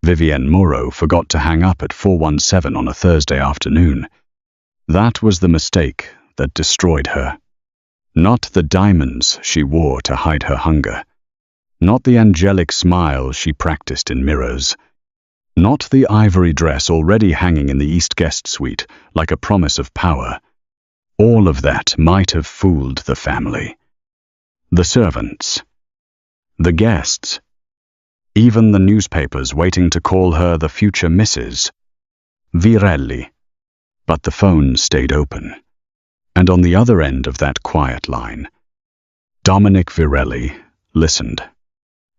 Vivienne Moreau forgot to hang up at 417 on a Thursday afternoon. That was the mistake that destroyed her. Not the diamonds she wore to hide her hunger. Not the angelic smile she practiced in mirrors. Not the ivory dress already hanging in the East Guest Suite like a promise of power. All of that might have fooled the family. The servants. The guests. Even the newspapers waiting to call her the future Mrs. Virelli. But the phone stayed open. And on the other end of that quiet line, Dominic Virelli listened.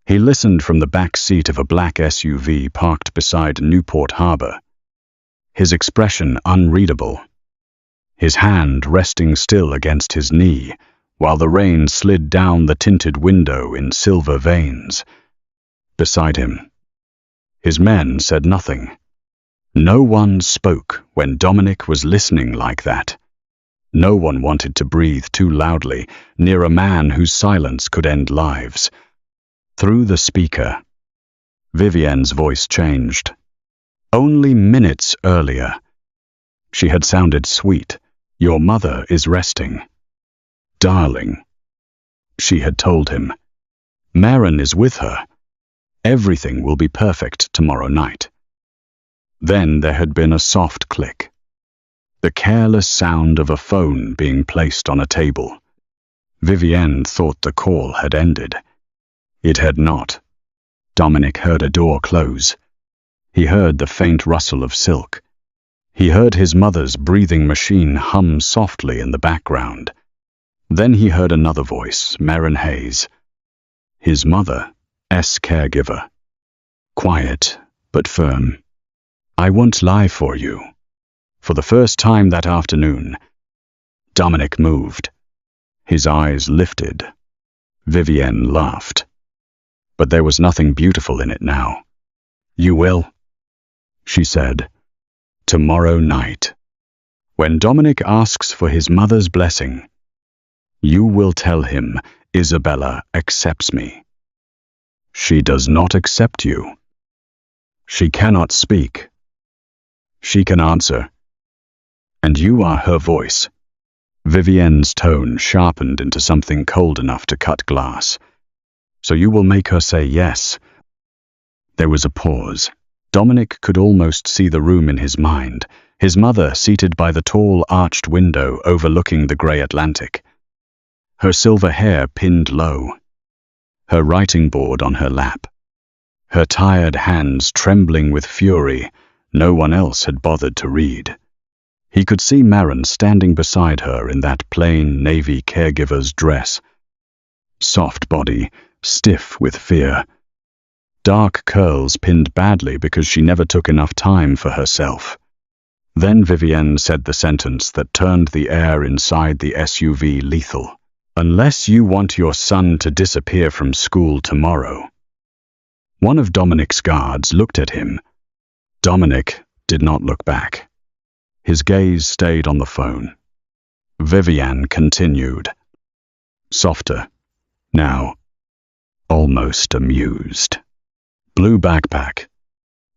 He listened from the back seat of a black SUV parked beside Newport Harbor. His expression unreadable. His hand resting still against his knee, while the rain slid down the tinted window in silver veins. Beside him, his men said nothing. No one spoke when Dominic was listening like that. No one wanted to breathe too loudly near a man whose silence could end lives. Through the speaker, Vivienne's voice changed. Only minutes earlier, she had sounded sweet. Your mother is resting. Darling, she had told him. Maren is with her. Everything will be perfect tomorrow night. Then there had been a soft click. The careless sound of a phone being placed on a table. Vivienne thought the call had ended. It had not. Dominic heard a door close. He heard the faint rustle of silk. He heard his mother's breathing machine hum softly in the background. Then he heard another voice, Maren Hayes. His mother's caregiver. Quiet, but firm. I won't lie for you. For the first time that afternoon, Dominic moved. His eyes lifted. Vivienne laughed. But there was nothing beautiful in it now. You will, she said, tomorrow night. When Dominic asks for his mother's blessing, you will tell him Isabella accepts me. She does not accept you. She cannot speak. She can answer. And you are her voice. Vivienne's tone sharpened into something cold enough to cut glass. So you will make her say yes. There was a pause. Dominic could almost see the room in his mind, his mother seated by the tall arched window overlooking the grey Atlantic. Her silver hair pinned low. Her writing board on her lap. Her tired hands trembling with fury. No one else had bothered to read. He could see Maren standing beside her in that plain navy caregiver's dress. Soft body, stiff with fear. Dark curls pinned badly because she never took enough time for herself. Then Vivienne said the sentence that turned the air inside the SUV lethal. Unless you want your son to disappear from school tomorrow. One of Dominic's guards looked at him. Dominic did not look back. His gaze stayed on the phone. Vivienne continued. Softer. Now, almost amused. Blue backpack.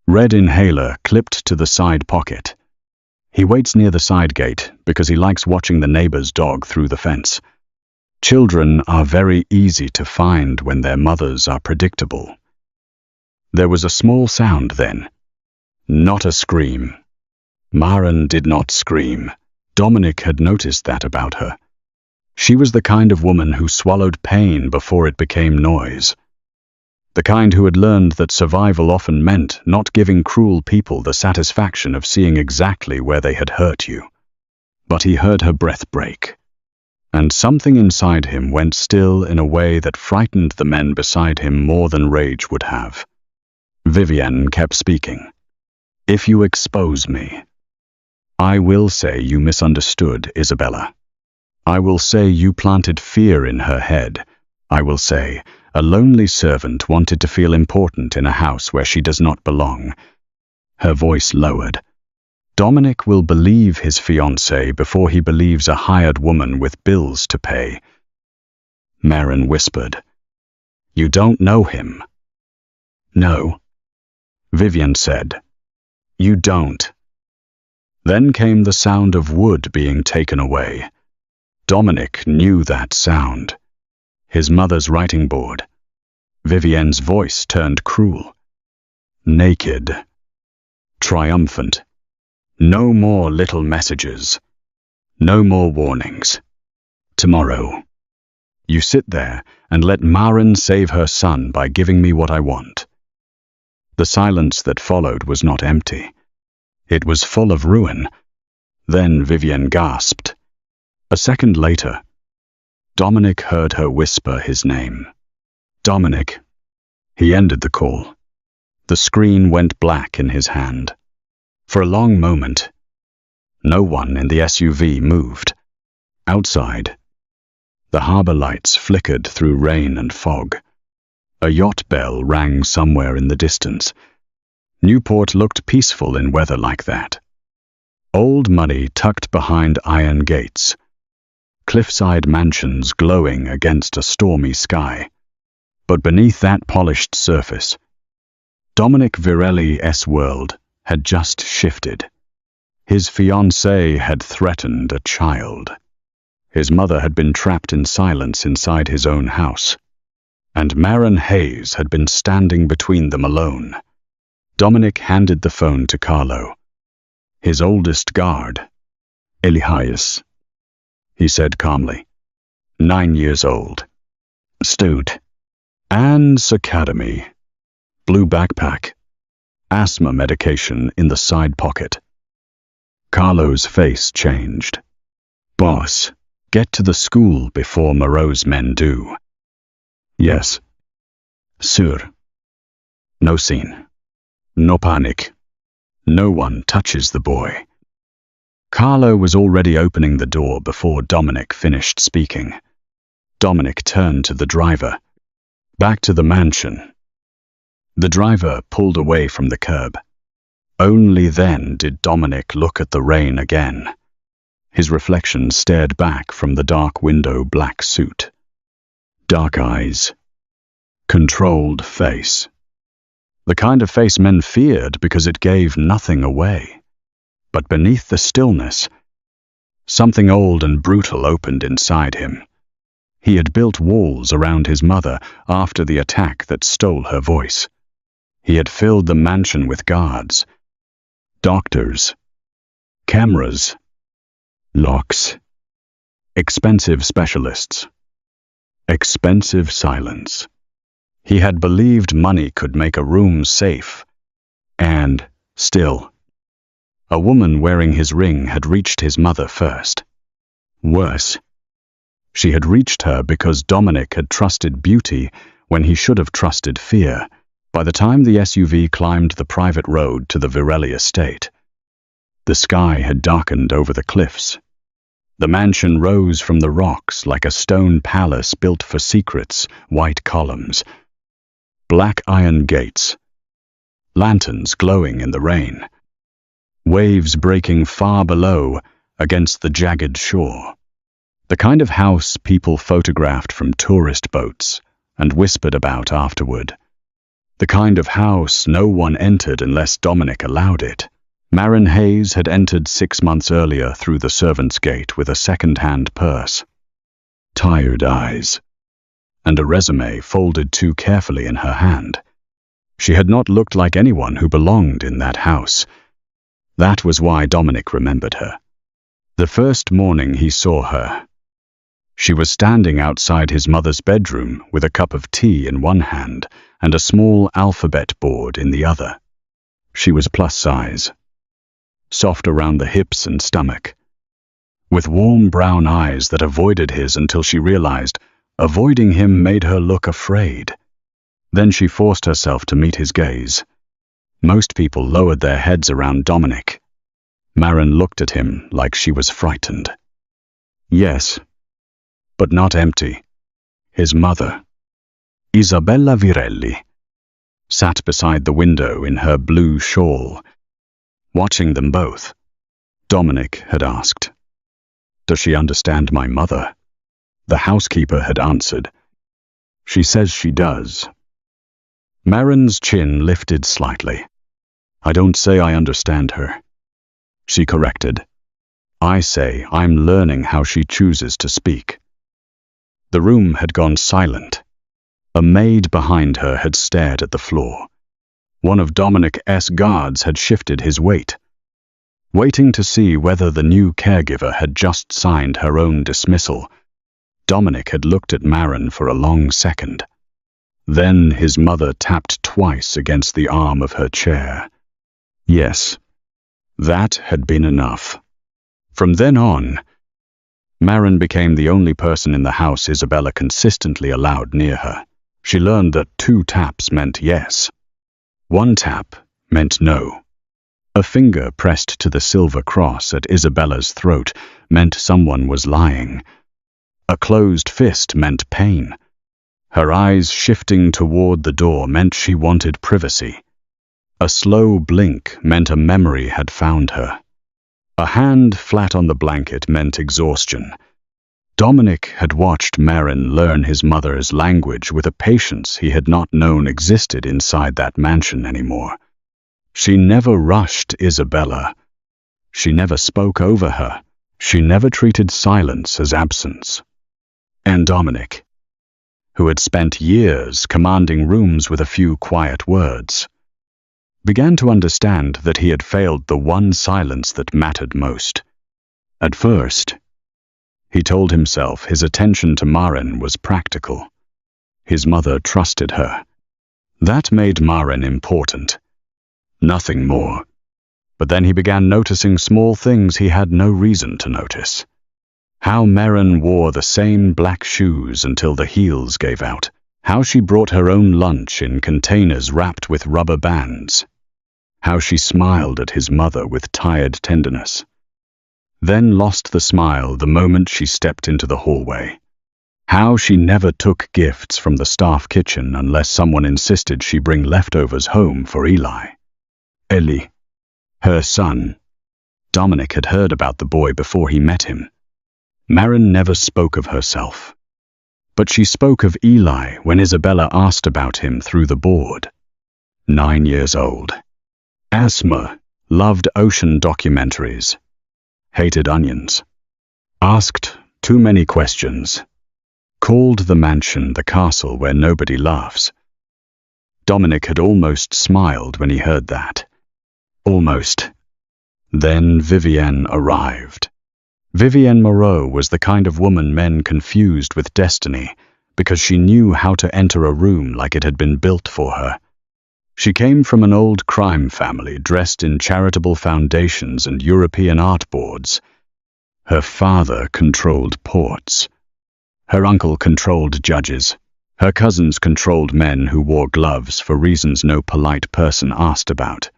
Red inhaler clipped to the side pocket. He waits near the side gate because he likes watching the neighbor's dog through the fence. Children are very easy to find when their mothers are predictable. There was a small sound then. Not a scream. Maren did not scream. Dominic had noticed that about her. She was the kind of woman who swallowed pain before it became noise. The kind who had learned that survival often meant not giving cruel people the satisfaction of seeing exactly where they had hurt you. But he heard her breath break. And something inside him went still in a way that frightened the men beside him more than rage would have. Vivienne kept speaking. If you expose me, I will say you misunderstood Isabella. I will say you planted fear in her head. I will say a lonely servant wanted to feel important in a house where she does not belong. Her voice lowered. Dominic will believe his fiancée before he believes a hired woman with bills to pay. Maren whispered. You don't know him. No. Vivian said. You don't. Then came the sound of wood being taken away. Dominic knew that sound. His mother's writing board. Vivian's voice turned cruel. Naked. Triumphant. No more little messages. No more warnings. Tomorrow. You sit there and let Maren save her son by giving me what I want. The silence that followed was not empty. It was full of ruin. Then Vivian gasped. A second later, Dominic heard her whisper his name. Dominic. He ended the call. The screen went black in his hand. For a long moment, no one in the SUV moved. Outside, the harbor lights flickered through rain and fog. A yacht bell rang somewhere in the distance. Newport looked peaceful in weather like that. Old money tucked behind iron gates. Cliffside mansions glowing against a stormy sky. But beneath that polished surface, Dominic Virelli's world had just shifted. His fiancée had threatened a child. His mother had been trapped in silence inside his own house. And Maren Hayes had been standing between them alone. Dominic handed the phone to Carlo. His oldest guard, Elias. He said calmly, 9 years old. Astute. Anne's Academy. Blue backpack. Asthma medication in the side pocket. Carlo's face changed. Boss, get to the school before Moreau's men do. Yes. Sir. No scene. No panic. No one touches the boy. Carlo was already opening the door before Dominic finished speaking. Dominic turned to the driver. Back to the mansion. The driver pulled away from the curb. Only then did Dominic look at the rain again. His reflection stared back from the dark window black suit. Dark eyes. Controlled face. The kind of face men feared because it gave nothing away. But beneath the stillness, something old and brutal opened inside him. He had built walls around his mother after the attack that stole her voice. He had filled the mansion with guards, doctors, cameras, locks, expensive specialists, expensive silence. He had believed money could make a room safe, and, still, a woman wearing his ring had reached his mother first. Worse, she had reached her because Dominic had trusted beauty when he should have trusted fear. By the time the SUV climbed the private road to the Virelli estate, the sky had darkened over the cliffs. The mansion rose from the rocks like a stone palace built for secrets, white columns, black iron gates, lanterns glowing in the rain, waves breaking far below against the jagged shore. The kind of house people photographed from tourist boats and whispered about afterward. The kind of house no one entered unless Dominic allowed it. Maren Hayes had entered 6 months earlier through the servants' gate with a second-hand purse, tired eyes, and a resume folded too carefully in her hand. She had not looked like anyone who belonged in that house. That was why Dominic remembered her. The first morning he saw her, she was standing outside his mother's bedroom with a cup of tea in one hand and a small alphabet board in the other. She was plus size, soft around the hips and stomach, with warm brown eyes that avoided his until she realized avoiding him made her look afraid. Then she forced herself to meet his gaze. Most people lowered their heads around Dominic. Maren looked at him like she was frightened. Yes, but not empty. His mother, Isabella Virelli, sat beside the window in her blue shawl, watching them both. Dominic had asked, "Does she understand my mother?" The housekeeper had answered, "She says she does." Maren's chin lifted slightly. I don't say I understand her, she corrected. I say I'm learning how she chooses to speak. The room had gone silent. A maid behind her had stared at the floor. One of Dominic's guards had shifted his weight, waiting to see whether the new caregiver had just signed her own dismissal. Dominic had looked at Maren for a long second. Then his mother tapped twice against the arm of her chair. Yes, that had been enough. From then on, Maren became the only person in the house Isabella consistently allowed near her. She learned that 2 taps meant yes. 1 tap meant no. A finger pressed to the silver cross at Isabella's throat meant someone was lying. A closed fist meant pain. Her eyes shifting toward the door meant she wanted privacy. A slow blink meant a memory had found her. A hand flat on the blanket meant exhaustion. Dominic had watched Maren learn his mother's language with a patience he had not known existed inside that mansion anymore. She never rushed Isabella. She never spoke over her. She never treated silence as absence. And Dominic, who had spent years commanding rooms with a few quiet words, began to understand that he had failed the one silence that mattered most. At first, he told himself his attention to Maren was practical. His mother trusted her. That made Maren important. Nothing more. But then he began noticing small things he had no reason to notice. How Maren wore the same black shoes until the heels gave out. How she brought her own lunch in containers wrapped with rubber bands. How she smiled at his mother with tired tenderness. Then lost the smile the moment she stepped into the hallway. How she never took gifts from the staff kitchen unless someone insisted she bring leftovers home for Eli. Eli, her son. Dominic had heard about the boy before he met him. Maren never spoke of herself. But she spoke of Eli when Isabella asked about him through the board. 9 years old. Asthma, loved ocean documentaries. Hated onions. Asked too many questions. Called the mansion the castle where nobody laughs. Dominic had almost smiled when he heard that. Almost. Then Vivienne arrived. Vivienne Moreau was the kind of woman men confused with destiny because she knew how to enter a room like it had been built for her. She came from an old crime family dressed in charitable foundations and European art boards. Her father controlled ports. Her uncle controlled judges. Her cousins controlled men who wore gloves for reasons no polite person asked about.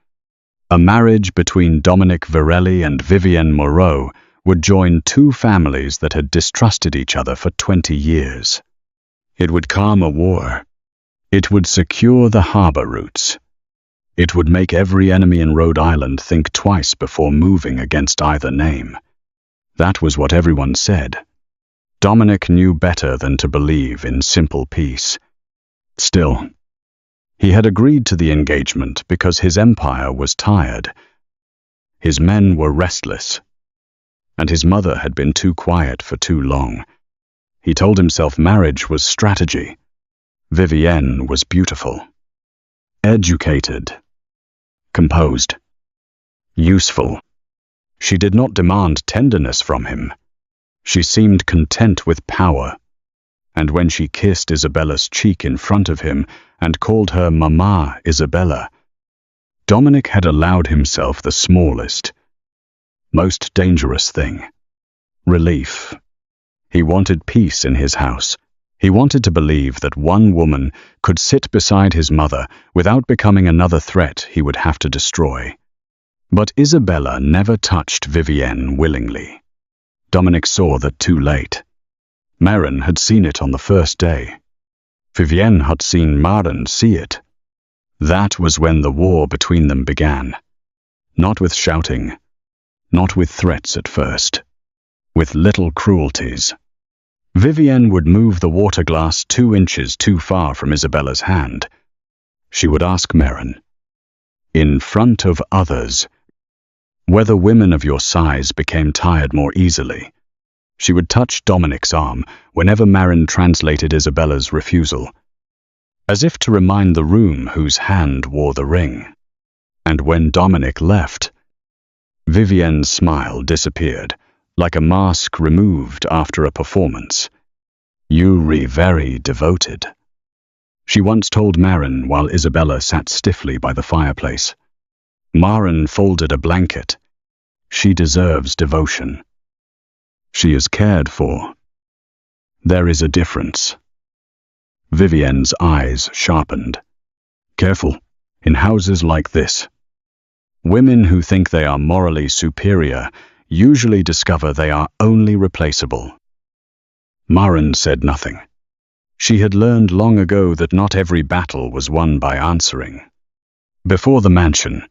A marriage between Dominic Virelli and Vivienne Moreau would join 2 families that had distrusted each other for 20 years. It would calm a war. It would secure the harbor routes. It would make every enemy in Rhode Island think twice before moving against either name. That was what everyone said. Dominic knew better than to believe in simple peace. Still, he had agreed to the engagement because his empire was tired. His men were restless. And his mother had been too quiet for too long. He told himself marriage was strategy. Vivienne was beautiful. Educated. Composed. Useful. She did not demand tenderness from him. She seemed content with power. And when she kissed Isabella's cheek in front of him and called her Mama Isabella, Dominic had allowed himself the smallest, most dangerous thing. Relief. He wanted peace in his house. He wanted to believe that one woman could sit beside his mother without becoming another threat he would have to destroy. But Isabella never touched Vivienne willingly. Dominic saw that too late. Maren had seen it on the first day. Vivienne had seen Maren see it. That was when the war between them began. Not with shouting, not with threats at first, with little cruelties. Vivienne would move the water glass 2 inches too far from Isabella's hand. She would ask Maren, in front of others. Whether women of your size became tired more easily. She would touch Dominic's arm whenever Maren translated Isabella's refusal, as if to remind the room whose hand wore the ring. And when Dominic left, Vivienne's smile disappeared, like a mask removed after a performance. "You re very devoted," she once told Maren while Isabella sat stiffly by the fireplace. Maren folded a blanket. "She deserves devotion. She is cared for. There is a difference." Vivienne's eyes sharpened. "Careful, in houses like this. Women who think they are morally superior usually discover they are only replaceable." Maren said nothing. She had learned long ago that not every battle was won by answering. Before the mansion,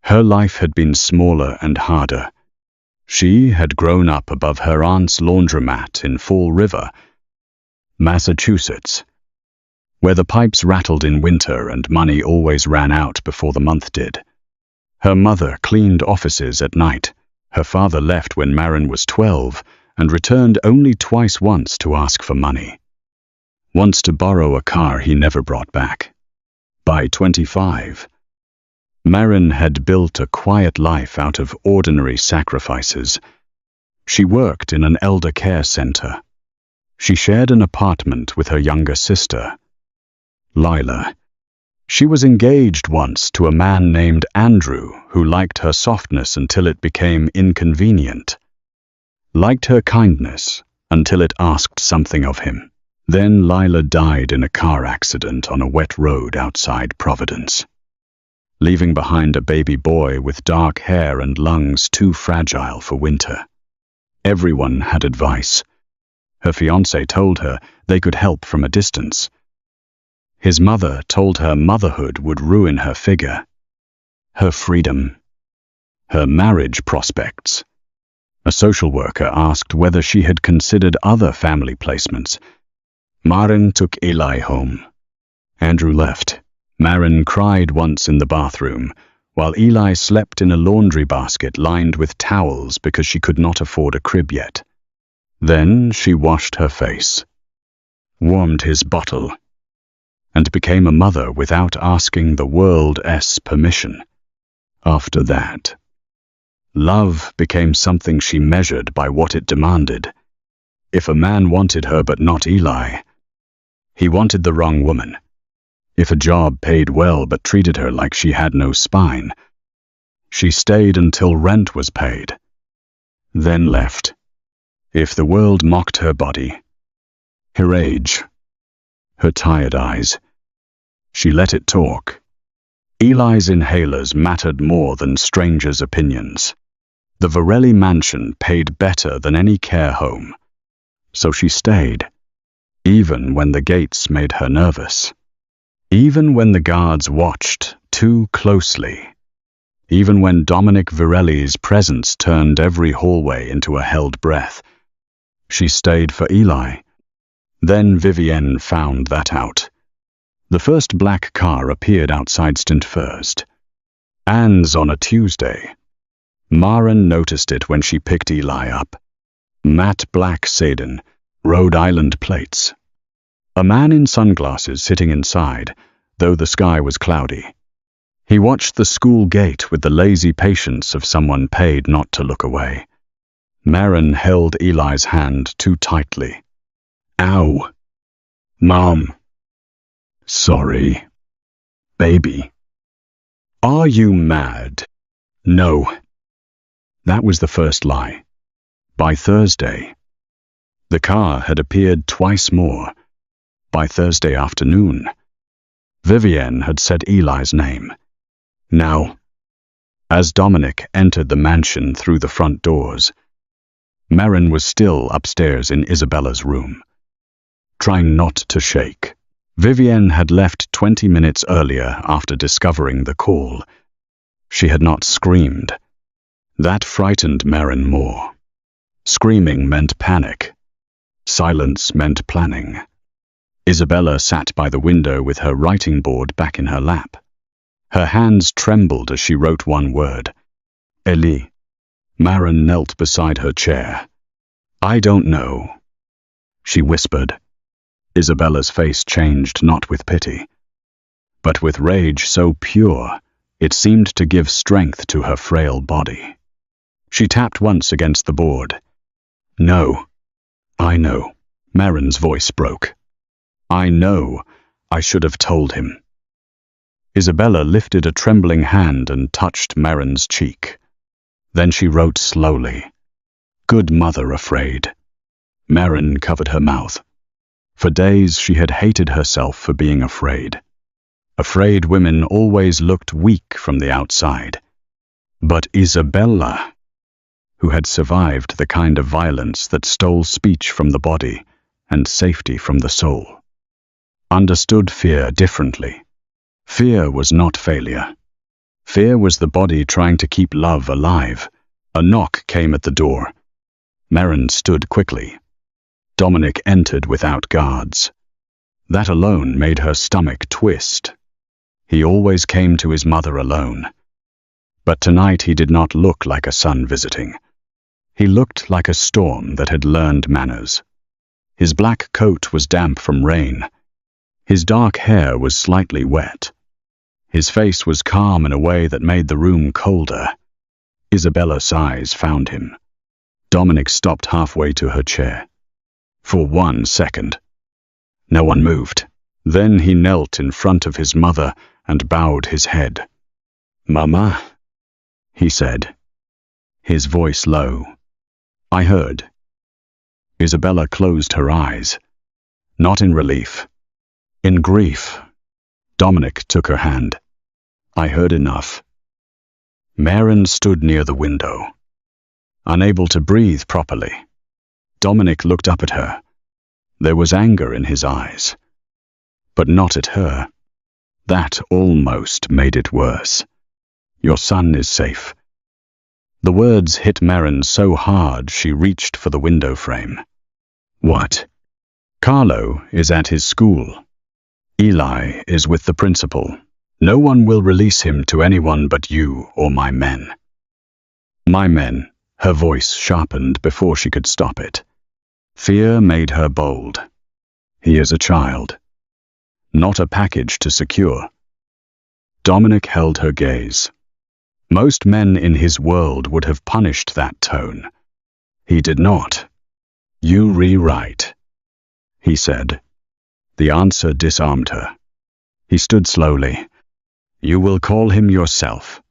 her life had been smaller and harder. She had grown up above her aunt's laundromat in Fall River, Massachusetts, where the pipes rattled in winter and money always ran out before the month did. Her mother cleaned offices at night. Her father left when Maren was 12 and returned only once to ask for money. Once to borrow a car he never brought back. By 25, Maren had built a quiet life out of ordinary sacrifices. She worked in an elder care center. She shared an apartment with her younger sister, Lila. She was engaged once to a man named Andrew who liked her softness until it became inconvenient, liked her kindness until it asked something of him. Then Lila died in a car accident on a wet road outside Providence, leaving behind a baby boy with dark hair and lungs too fragile for winter. Everyone had advice. Her fiancé told her they could help from a distance. His mother told her motherhood would ruin her figure, her freedom, her marriage prospects. A social worker asked whether she had considered other family placements. Maren took Eli home. Andrew left. Maren cried once in the bathroom, while Eli slept in a laundry basket lined with towels because she could not afford a crib yet. Then she washed her face, warmed his bottle, and became a mother without asking the world's permission. After that, love became something she measured by what it demanded. If a man wanted her but not Eli, he wanted the wrong woman. If a job paid well but treated her like she had no spine, she stayed until rent was paid, then left. If the world mocked her body, her age, her tired eyes, she let it talk. Eli's inhalers mattered more than strangers' opinions. The Virelli mansion paid better than any care home, so she stayed, even when the gates made her nervous, even when the guards watched too closely, even when Dominic Virelli's presence turned every hallway into a held breath. She stayed for Eli. Then Vivienne found that out. The first black car appeared outside Stintfirst. Anne's on a Tuesday. Maren noticed it when she picked Eli up. Matte black sedan, Rhode Island plates. A man in sunglasses sitting inside, though the sky was cloudy. He watched the school gate with the lazy patience of someone paid not to look away. Maren held Eli's hand too tightly. "Ow. Mom. Sorry. Baby. Are you mad?" "No." That was the first lie. By Thursday, the car had appeared twice more. By Thursday afternoon, Vivienne had said Eli's name. Now, as Dominic entered the mansion through the front doors, Maren was still upstairs in Isabella's room, trying not to shake. Vivienne had left 20 minutes earlier after discovering the call. She had not screamed. That frightened Maren more. Screaming meant panic. Silence meant planning. Isabella sat by the window with her writing board back in her lap. Her hands trembled as she wrote one word. Ellie. Maren knelt beside her chair. I don't know, she whispered. Isabella's face changed not with pity, but with rage so pure it seemed to give strength to her frail body. She tapped once against the board. No, I know. Maren's voice broke. I know. I should have told him. Isabella lifted a trembling hand and touched Maren's cheek. Then she wrote slowly, Good mother afraid. Maren covered her mouth. For days she had hated herself for being afraid. Afraid women always looked weak from the outside. But Isabella, who had survived the kind of violence that stole speech from the body and safety from the soul, understood fear differently. Fear was not failure. Fear was the body trying to keep love alive. A knock came at the door. Maren stood quickly. Dominic entered without guards. That alone made her stomach twist. He always came to his mother alone. But tonight he did not look like a son visiting. He looked like a storm that had learned manners. His black coat was damp from rain. His dark hair was slightly wet. His face was calm in a way that made the room colder. Isabella's sighs found him. Dominic stopped halfway to her chair. For 1 second. No one moved. Then he knelt in front of his mother and bowed his head. Mama, he said, his voice low. I heard. Isabella closed her eyes. Not in relief. In grief. Dominic took her hand. I heard enough. Maren stood near the window, unable to breathe properly. Dominic looked up at her. There was anger in his eyes, but not at her. That almost made it worse. Your son is safe. The words hit Maren so hard she reached for the window frame. What? Carlo is at his school. Eli is with the principal. No one will release him to anyone but you or my men. My men, her voice sharpened before she could stop it. Fear made her bold. He is a child, not a package to secure. Dominic held her gaze. Most men in his world would have punished that tone. He did not. You rewrite, he said. The answer disarmed her. He stood slowly. You will call him yourself.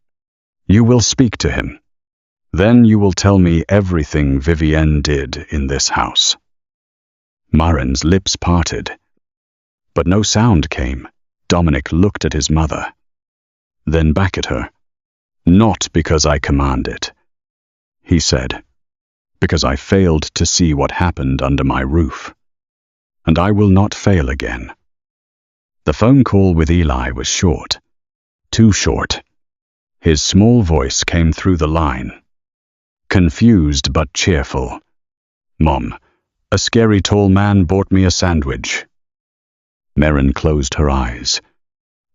You will speak to him. Then you will tell me everything Vivienne did in this house. Maren's lips parted, but no sound came. Dominic looked at his mother, then back at her. Not because I command it, he said, because I failed to see what happened under my roof. And I will not fail again. The phone call with Eli was short. Too short. His small voice came through the line. Confused but cheerful. Mom, a scary tall man bought me a sandwich. Maren closed her eyes.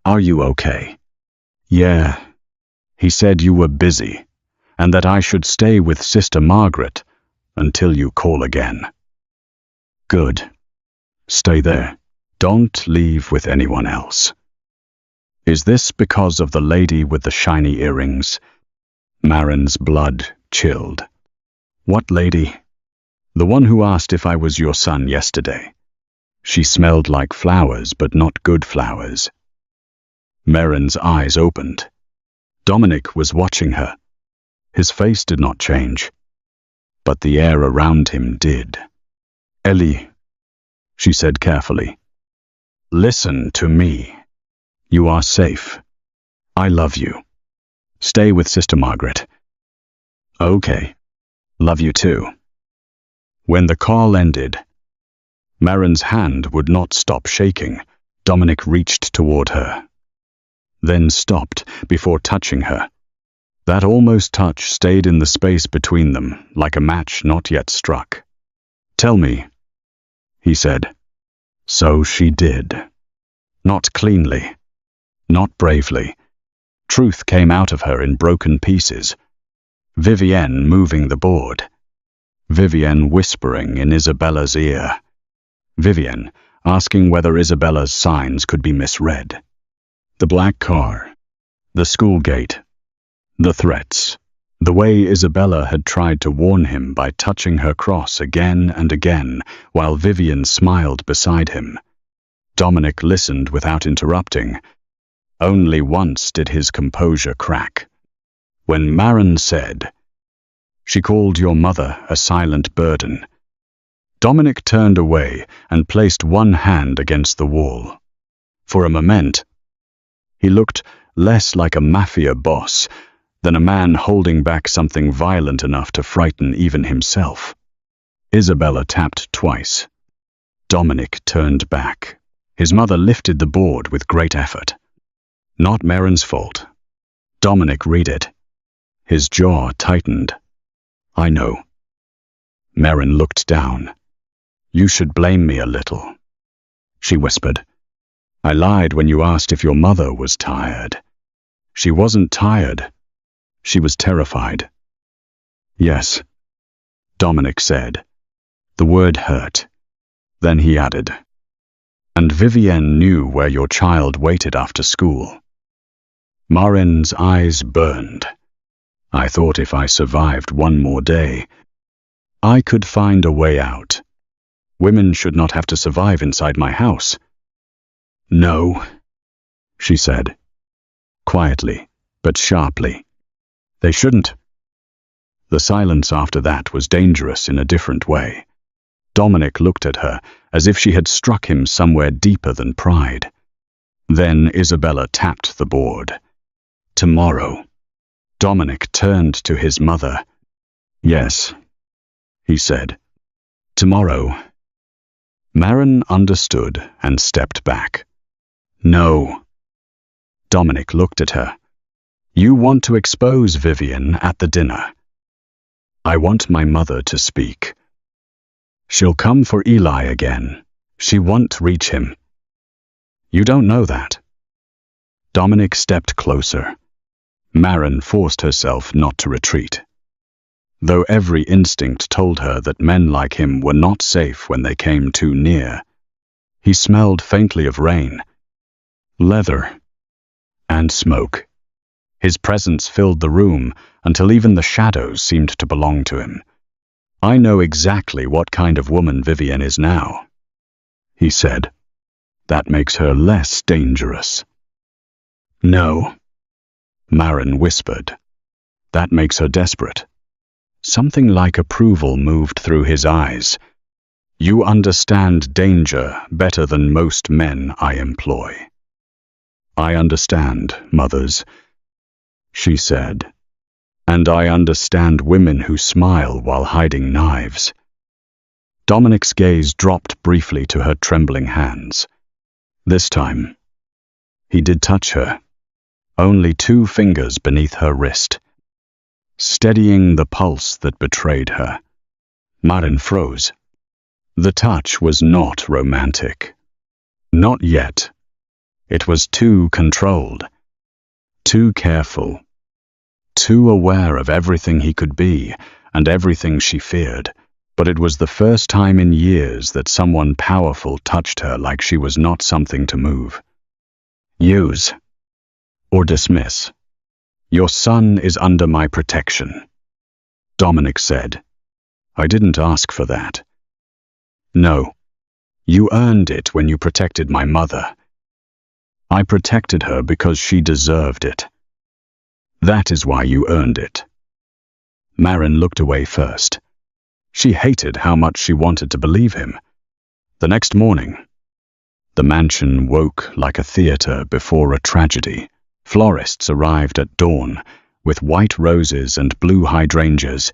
Are you okay? Yeah. He said you were busy, and that I should stay with Sister Margaret until you call again. Good. Stay there. Don't leave with anyone else. Is this because of the lady with the shiny earrings? Maren's blood chilled. What lady? The one who asked if I was your son yesterday. She smelled like flowers, but not good flowers. Maren's eyes opened. Dominic was watching her. His face did not change, but the air around him did. Ellie, she said carefully, listen to me. You are safe. I love you. Stay with Sister Margaret. Okay. Love you too. When the call ended, Maren's hand would not stop shaking. Dominic reached toward her, then stopped before touching her. That almost touch stayed in the space between them, like a match not yet struck. Tell me, he said. So she did. Not cleanly, not bravely, Truth came out of her in broken pieces. Vivienne moving the board. Vivienne whispering in Isabella's ear. Vivienne asking whether Isabella's signs could be misread. The black car. The school gate. The threats. The way Isabella had tried to warn him by touching her cross again and again while Vivienne smiled beside him. Dominic listened without interrupting. Only once did his composure crack. When Maren said, "She called your mother a silent burden." Dominic turned away and placed one hand against the wall. For a moment, he looked less like a Mafia boss than a man holding back something violent enough to frighten even himself. Isabella tapped twice. Dominic turned back. His mother lifted the board with great effort. Not Maren's fault. Dominic read it. His jaw tightened. "I know." Maren looked down. "You should blame me a little," she whispered. "I lied when you asked if your mother was tired. She wasn't tired. She was terrified." "Yes," Dominic said. The word hurt. Then he added, "And Vivienne knew where your child waited after school." Maren's eyes burned. "I thought if I survived one more day, I could find a way out. Women should not have to survive inside my house." "No," she said, quietly but sharply. "They shouldn't." The silence after that was dangerous in a different way. Dominic looked at her as if she had struck him somewhere deeper than pride. Then Isabella tapped the board. "Tomorrow." Dominic turned to his mother. "Yes," he said. "Tomorrow." Maren understood and stepped back. "No." Dominic looked at her. "You want to expose Vivienne at the dinner." "I want my mother to speak. She'll come for Eli again. She won't reach him." "You don't know that." Dominic stepped closer. Maren forced herself not to retreat. Though every instinct told her that men like him were not safe when they came too near. He smelled faintly of rain, leather, and smoke. His presence filled the room until even the shadows seemed to belong to him. "I know exactly what kind of woman Vivienne is now," he said. "That makes her less dangerous." "No," Maren whispered. "That makes her desperate." Something like approval moved through his eyes. "You understand danger better than most men I employ." "I understand, mothers," she said. "And I understand women who smile while hiding knives." Dominic's gaze dropped briefly to her trembling hands. This time, he did touch her. Only 2 fingers beneath her wrist, steadying the pulse that betrayed her. Maren froze. The touch was not romantic. Not yet. It was too controlled, too careful, too aware of everything he could be and everything she feared. But it was the first time in years that someone powerful touched her like she was not something to move. "Use or dismiss. Your son is under my protection," Dominic said. "I didn't ask for that." "No, you earned it when you protected my mother." "I protected her because she deserved it." "That is why you earned it." Maren looked away first. She hated how much she wanted to believe him. The next morning, the mansion woke like a theater before a tragedy. Florists arrived at dawn, with white roses and blue hydrangeas.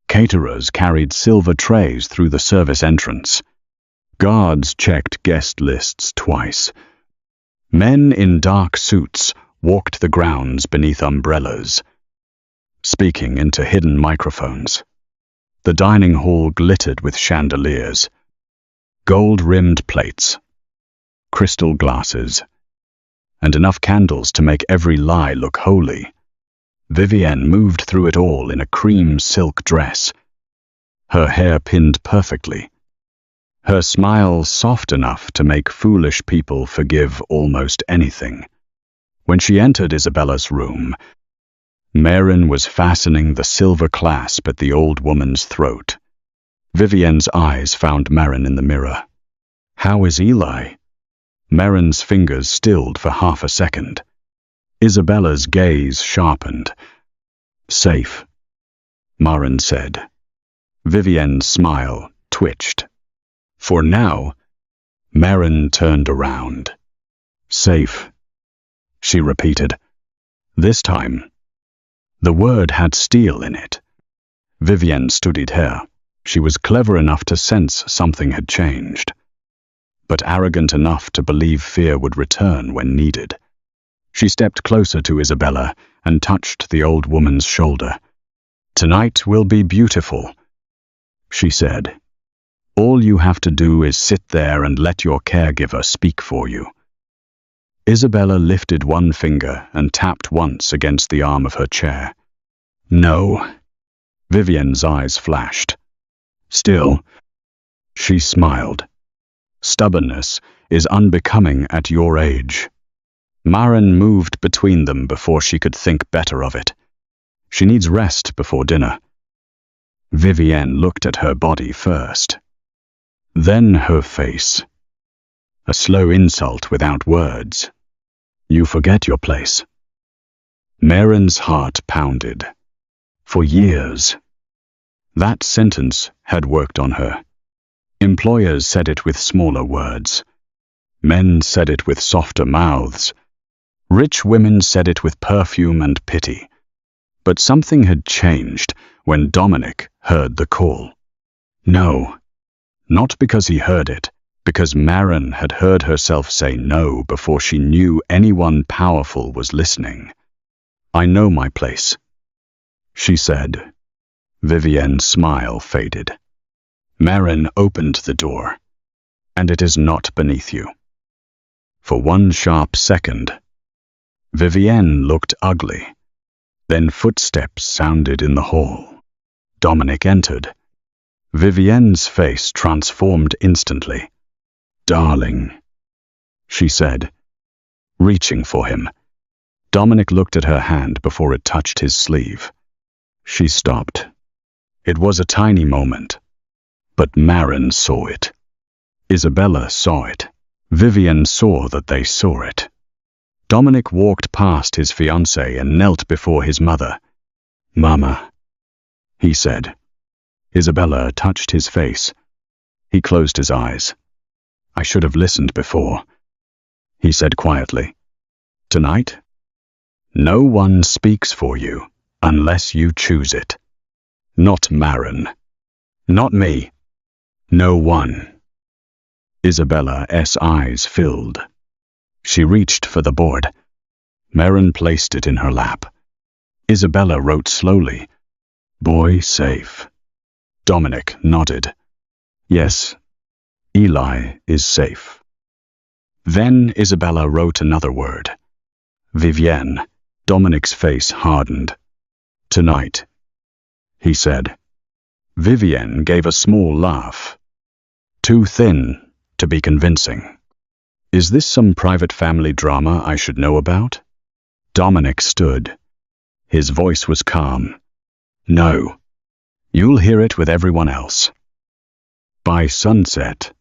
Caterers carried silver trays through the service entrance. Guards checked guest lists twice. Men in dark suits walked the grounds beneath umbrellas, speaking into hidden microphones. The dining hall glittered with chandeliers, gold-rimmed plates, crystal glasses, and enough candles to make every lie look holy. Vivienne moved through it all in a cream silk dress, her hair pinned perfectly, her smile soft enough to make foolish people forgive almost anything. When she entered Isabella's room, Maren was fastening the silver clasp at the old woman's throat. Vivienne's eyes found Maren in the mirror. "How is Eli?" Maren's fingers stilled for half a second. Isabella's gaze sharpened. "Safe," Maren said. Vivienne's smile twitched. "For now." Maren turned around. "Safe," she repeated. This time, the word had steel in it. Vivienne studied her. She was clever enough to sense something had changed, but arrogant enough to believe fear would return when needed. She stepped closer to Isabella and touched the old woman's shoulder. "Tonight will be beautiful," she said. "All you have to do is sit there and let your caregiver speak for you." Isabella lifted one finger and tapped once against the arm of her chair. "No." Vivienne's eyes flashed. "Still," she smiled. "Stubbornness is unbecoming at your age." Maren moved between them before she could think better of it. "She needs rest before dinner." Vivienne looked at her body first, then her face. A slow insult without words. "You forget your place." Maren's heart pounded. For years, that sentence had worked on her. Employers said it with smaller words. Men said it with softer mouths. Rich women said it with perfume and pity. But something had changed when Dominic heard the call. No, not because he heard it, because Maren had heard herself say no before she knew anyone powerful was listening. "I know my place," she said. Vivienne's smile faded. Maren opened the door. "And it is not beneath you." For one sharp second, Vivienne looked ugly. Then footsteps sounded in the hall. Dominic entered. Vivienne's face transformed instantly. "Darling," she said, reaching for him. Dominic looked at her hand before it touched his sleeve. She stopped. It was a tiny moment, but Maren saw it. Isabella saw it. Vivienne saw that they saw it. Dominic walked past his fiancée and knelt before his mother. "Mama," he said. Isabella touched his face. He closed his eyes. "I should have listened before," he said quietly. "Tonight, no one speaks for you unless you choose it. Not Maren. Not me. No one." Isabella's eyes filled. She reached for the board. Maren placed it in her lap. Isabella wrote slowly, "Boy safe." Dominic nodded. "Yes, Eli is safe." Then Isabella wrote another word. "Vivienne." Dominic's face hardened. "Tonight," he said. Vivienne gave a small laugh. Too thin to be convincing. "Is this some private family drama I should know about?" Dominic stood. His voice was calm. "No. You'll hear it with everyone else." By sunset,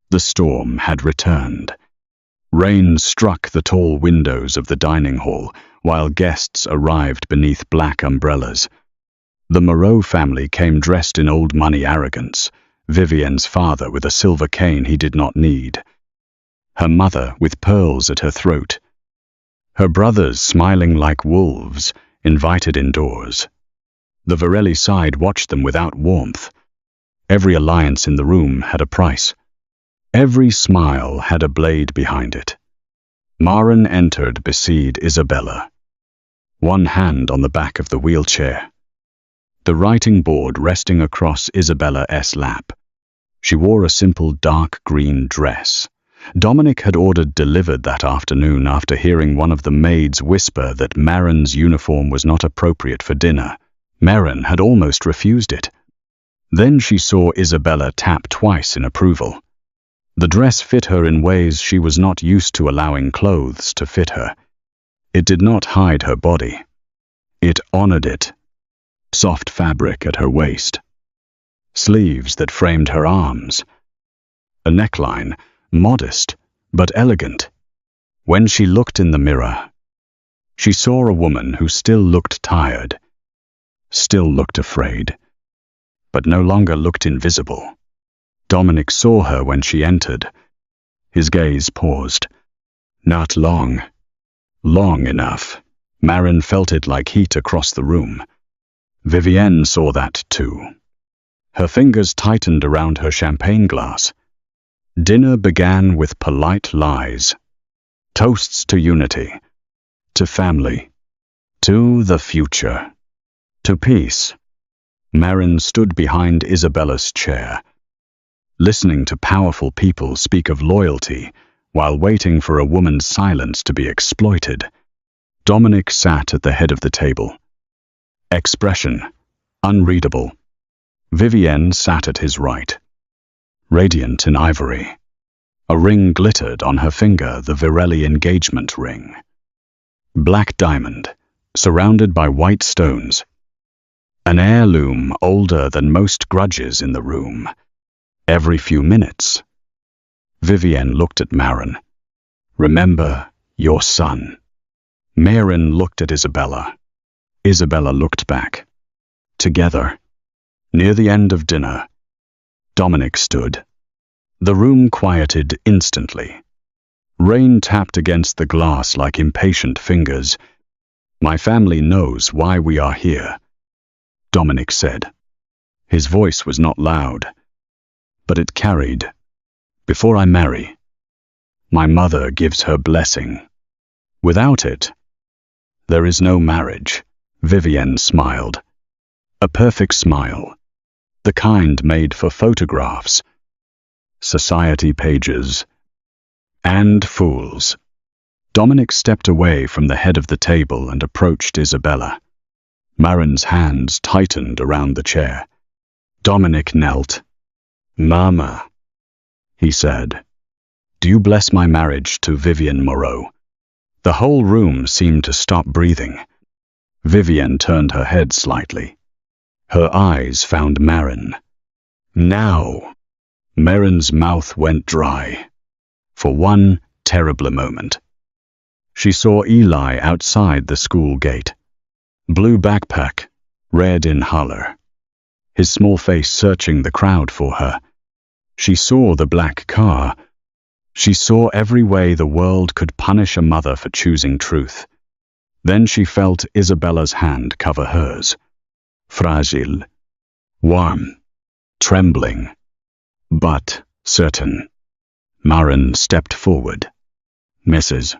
the storm had returned. Rain struck the tall windows of the dining hall while guests arrived beneath black umbrellas. The Moreau family came dressed in old money arrogance, Vivienne's father with a silver cane he did not need, her mother with pearls at her throat, her brothers smiling like wolves, invited indoors. The Virelli side watched them without warmth. Every alliance in the room had a price. Every smile had a blade behind it. Maren entered beside Isabella, one hand on the back of the wheelchair, the writing board resting across Isabella's lap. She wore a simple dark green dress, Dominic had ordered delivered that afternoon after hearing one of the maids whisper that Maren's uniform was not appropriate for dinner. Maren had almost refused it. Then she saw Isabella tap twice in approval. The dress fit her in ways she was not used to allowing clothes to fit her. It did not hide her body. It honored it. Soft fabric at her waist. Sleeves that framed her arms. A neckline, modest but elegant. When she looked in the mirror, she saw a woman who still looked tired, still looked afraid, but no longer looked invisible. Dominic saw her when she entered. His gaze paused. Not long. Long enough. Maren felt it like heat across the room. Vivienne saw that too. Her fingers tightened around her champagne glass. Dinner began with polite lies. Toasts to unity, to family, to the future, to peace. Maren stood behind Isabella's chair, listening to powerful people speak of loyalty while waiting for a woman's silence to be exploited. Dominic sat at the head of the table. Expression unreadable. Vivienne sat at his right, radiant in ivory. A ring glittered on her finger, the Virelli engagement ring. Black diamond, surrounded by white stones. An heirloom older than most grudges in the room. Every few minutes, Vivienne looked at Maren. Remember your son. Maren looked at Isabella. Isabella looked back. Together, near the end of dinner, Dominic stood. The room quieted instantly. Rain tapped against the glass like impatient fingers. My family knows why we are here, Dominic said. His voice was not loud, but it carried. Before I marry, my mother gives her blessing. Without it, there is no marriage. Vivienne smiled. A perfect smile. The kind made for photographs, society pages, and fools. Dominic stepped away from the head of the table and approached Isabella. Maren's hands tightened around the chair. Dominic knelt. Mama, he said, do you bless my marriage to Vivienne Moreau? The whole room seemed to stop breathing. Vivienne turned her head slightly. Her eyes found Maren. Now. Maren's mouth went dry. For one terrible moment. She saw Eli outside the school gate. Blue backpack, red inhaler. His small face searching the crowd for her. She saw the black car. She saw every way the world could punish a mother for choosing truth. Then she felt Isabella's hand cover hers. Fragile, warm, trembling, but certain. Maren stepped forward. Mrs.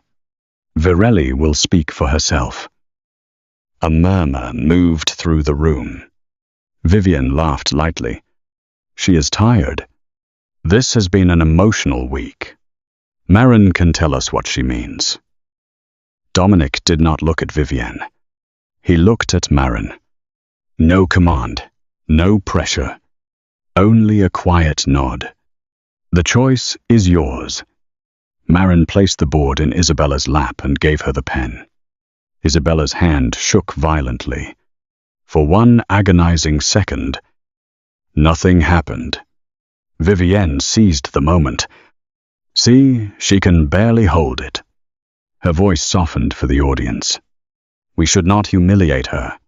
Virelli will speak for herself. A murmur moved through the room. Vivienne laughed lightly. She is tired. This has been an emotional week. Maren can tell us what she means. Dominic did not look at Vivienne. He looked at Maren. No command, no pressure, only a quiet nod. The choice is yours. Maren placed the board in Isabella's lap and gave her the pen. Isabella's hand shook violently. For one agonizing second, nothing happened. Vivienne seized the moment. See, she can barely hold it. Her voice softened for the audience. We should not humiliate her.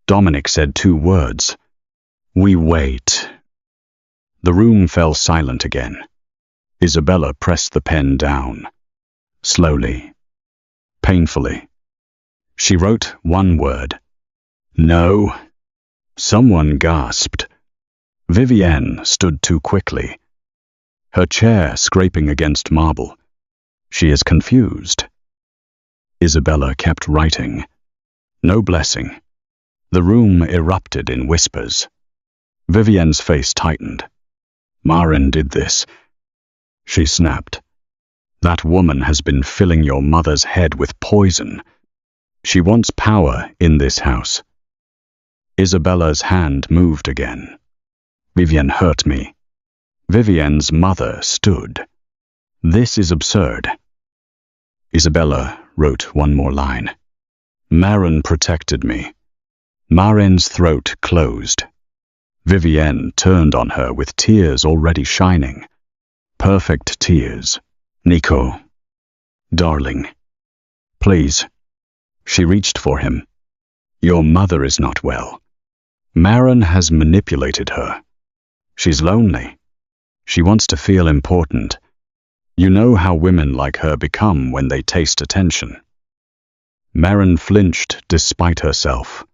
Dominic said 2 words. We wait. The room fell silent again. Isabella pressed the pen down. Slowly. Painfully. She wrote 1 word. No. Someone gasped. Vivienne stood too quickly. Her chair scraping against marble. She is confused. Isabella kept writing. No blessing. The room erupted in whispers. Vivienne's face tightened. Maren did this. she snapped. That woman has been filling your mother's head with poison. She wants power in this house. Isabella's hand moved again. Vivienne hurt me. Vivienne's mother stood. This is absurd. Isabella wrote one more line. Maren protected me. Maren's throat closed. Vivienne turned on her with tears already shining. Perfect tears. Nico. Darling. Please. She reached for him. Your mother is not well. Maren has manipulated her. She's lonely. She wants to feel important. You know how women like her become when they taste attention. Maren flinched despite herself.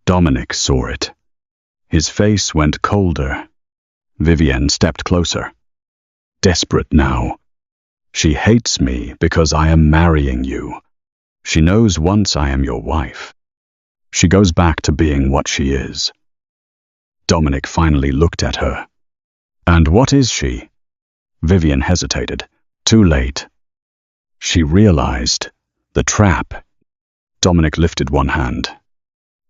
Dominic saw it. His face went colder. Vivienne stepped closer. Desperate now. She hates me because I am marrying you. She knows once I am your wife. She goes back to being what she is. Dominic finally looked at her. And what is she? Vivienne hesitated. Too late. She realized the trap. Dominic lifted one hand.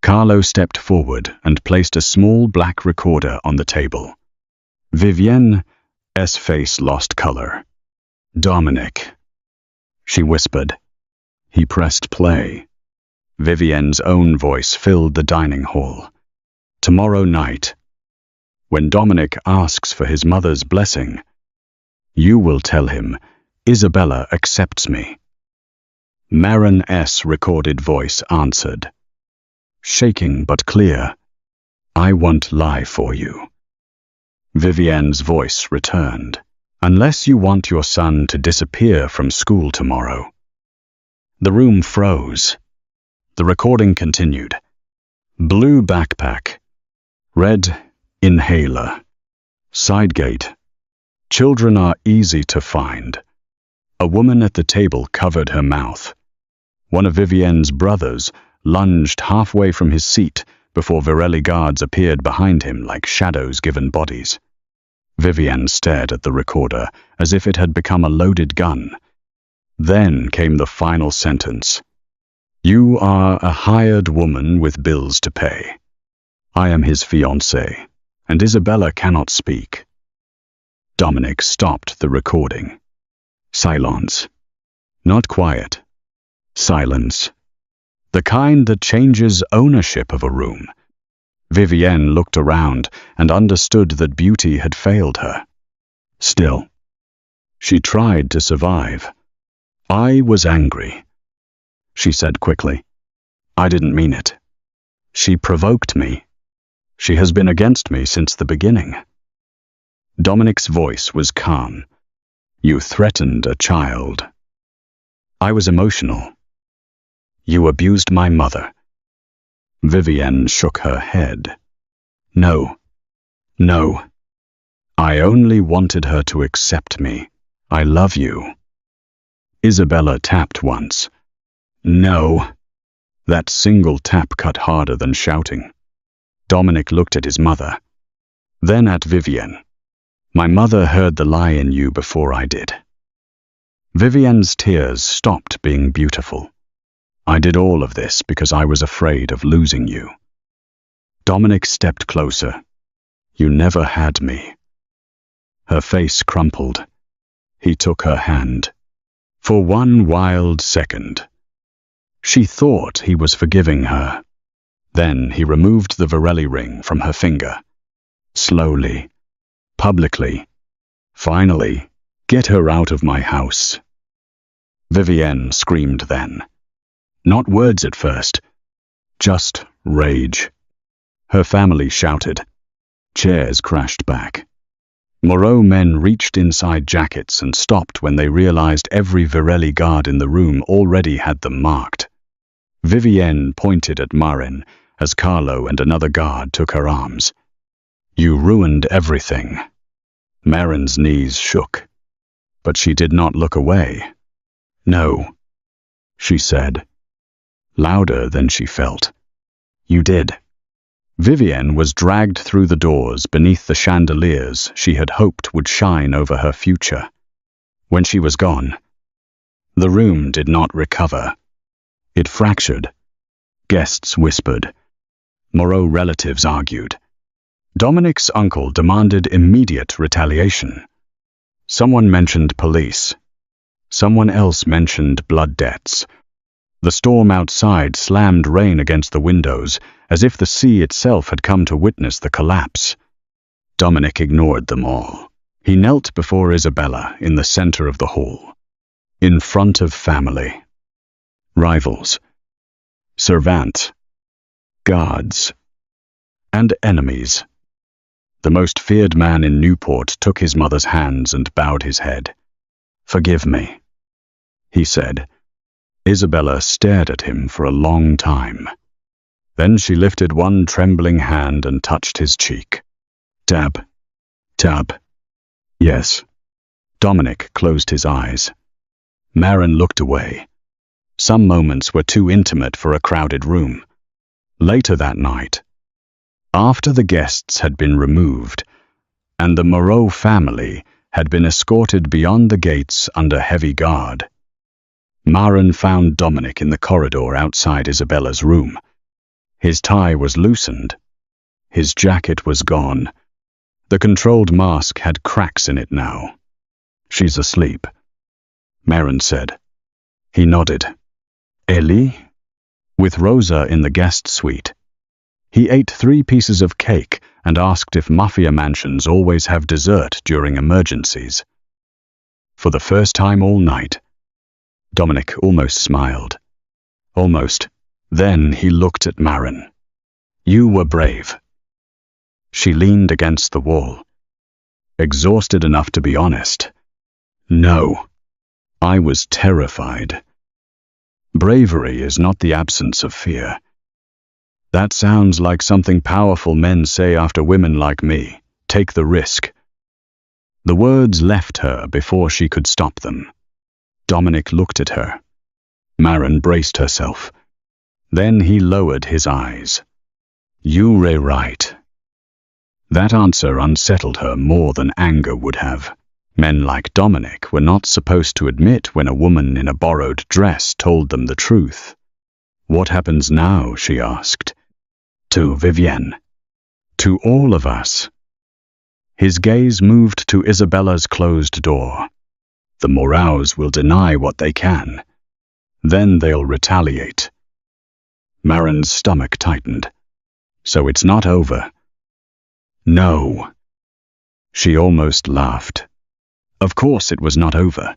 Carlo stepped forward and placed a small black recorder on the table. Vivienne's face lost color. Dominic, she whispered. He pressed play. Vivienne's own voice filled the dining hall. Tomorrow night, when Dominic asks for his mother's blessing, you will tell him, Isabella accepts me. Maren's recorded voice answered, shaking but clear, I won't lie for you. Vivienne's voice returned, unless you want your son to disappear from school tomorrow. The room froze. The recording continued. Blue backpack. Red inhaler. Side gate. Children are easy to find. A woman at the table covered her mouth. One of Vivienne's brothers lunged halfway from his seat before Virelli guards appeared behind him like shadows given bodies. Vivienne stared at the recorder as if it had become a loaded gun. Then came the final sentence. You are a hired woman with bills to pay. I am his fiancée, and Isabella cannot speak. Dominic stopped the recording. Silence. Not quiet. Silence. The kind that changes ownership of a room. Vivienne looked around and understood that beauty had failed her. Still, she tried to survive. I was angry, she said quickly. I didn't mean it. She provoked me. She has been against me since the beginning. Dominic's voice was calm. You threatened a child. I was emotional. You abused my mother. Vivienne shook her head. No. No. I only wanted her to accept me. I love you. Isabella tapped once. No. That single tap cut harder than shouting. Dominic looked at his mother. Then at Vivienne. My mother heard the lie in you before I did. Vivienne's tears stopped being beautiful. I did all of this because I was afraid of losing you. Dominic stepped closer. You never had me. Her face crumpled. He took her hand. For one wild second, she thought he was forgiving her. Then he removed the Virelli ring from her finger. Slowly, publicly. Finally, get her out of my house. Vivienne screamed then. Not words at first, just rage. Her family shouted. Chairs crashed back. Moreau men reached inside jackets and stopped when they realized every Virelli guard in the room already had them marked. Vivienne pointed at Maren as Carlo and another guard took her arms. You ruined everything. Maren's knees shook, but she did not look away. No, she said, louder than she felt. You did. Vivienne was dragged through the doors beneath the chandeliers she had hoped would shine over her future. When she was gone, the room did not recover. It fractured. Guests whispered. Moreau relatives argued. Dominic's uncle demanded immediate retaliation. Someone mentioned police. Someone else mentioned blood debts. The storm outside slammed rain against the windows, as if the sea itself had come to witness the collapse. Dominic ignored them all. He knelt before Isabella in the center of the hall, in front of family, rivals, servants, guards, and enemies. The most feared man in Newport took his mother's hands and bowed his head. "Forgive me," he said. Isabella stared at him for a long time. Then she lifted one trembling hand and touched his cheek. Tap, tap. Yes. Dominic closed his eyes. Maren looked away. Some moments were too intimate for a crowded room. Later that night, after the guests had been removed, and the Moreau family had been escorted beyond the gates under heavy guard, Maren found Dominic in the corridor outside Isabella's room. His tie was loosened. His jacket was gone. The controlled mask had cracks in it now. "She's asleep," Maren said. He nodded. "Ellie?" With Rosa in the guest suite. He ate 3 pieces of cake and asked if Mafia mansions always have dessert during emergencies. For the first time all night, Dominic almost smiled. Almost. Then he looked at Maren. "You were brave." She leaned against the wall, exhausted enough to be honest. "No, I was terrified." Bravery is not the absence of fear. That sounds like something powerful men say after women like me. Take the risk. The words left her before she could stop them. Dominic looked at her. Maren braced herself. Then he lowered his eyes. "You were right." That answer unsettled her more than anger would have. Men like Dominic were not supposed to admit when a woman in a borrowed dress told them the truth. "What happens now?" she asked. "To Vivienne. To all of us." His gaze moved to Isabella's closed door. "The Moreaus will deny what they can. Then they'll retaliate." Maren's stomach tightened. "So it's not over?" "No." She almost laughed. Of course it was not over.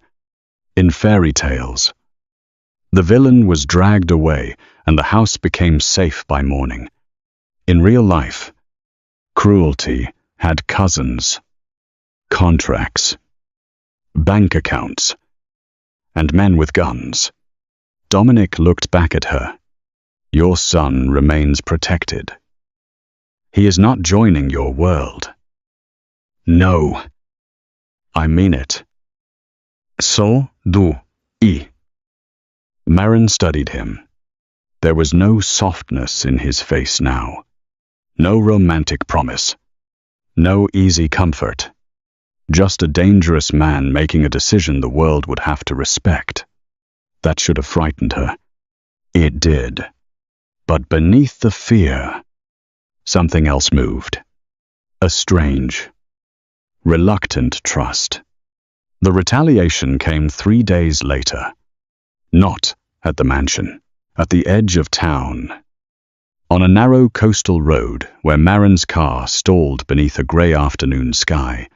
In fairy tales, the villain was dragged away and the house became safe by morning. In real life, cruelty had cousins, contracts, bank accounts, and men with guns. Dominic looked back at her. "Your son remains protected. He is not joining your world." "No. I mean it." "So do I." Maren studied him. There was no softness in his face now. No romantic promise. No easy comfort. Just a dangerous man making a decision the world would have to respect. That should have frightened her. It did. But beneath the fear, something else moved. A strange, reluctant trust. The retaliation came 3 days later. Not at the mansion, at the edge of town. On a narrow coastal road where Maren's car stalled beneath a grey afternoon sky.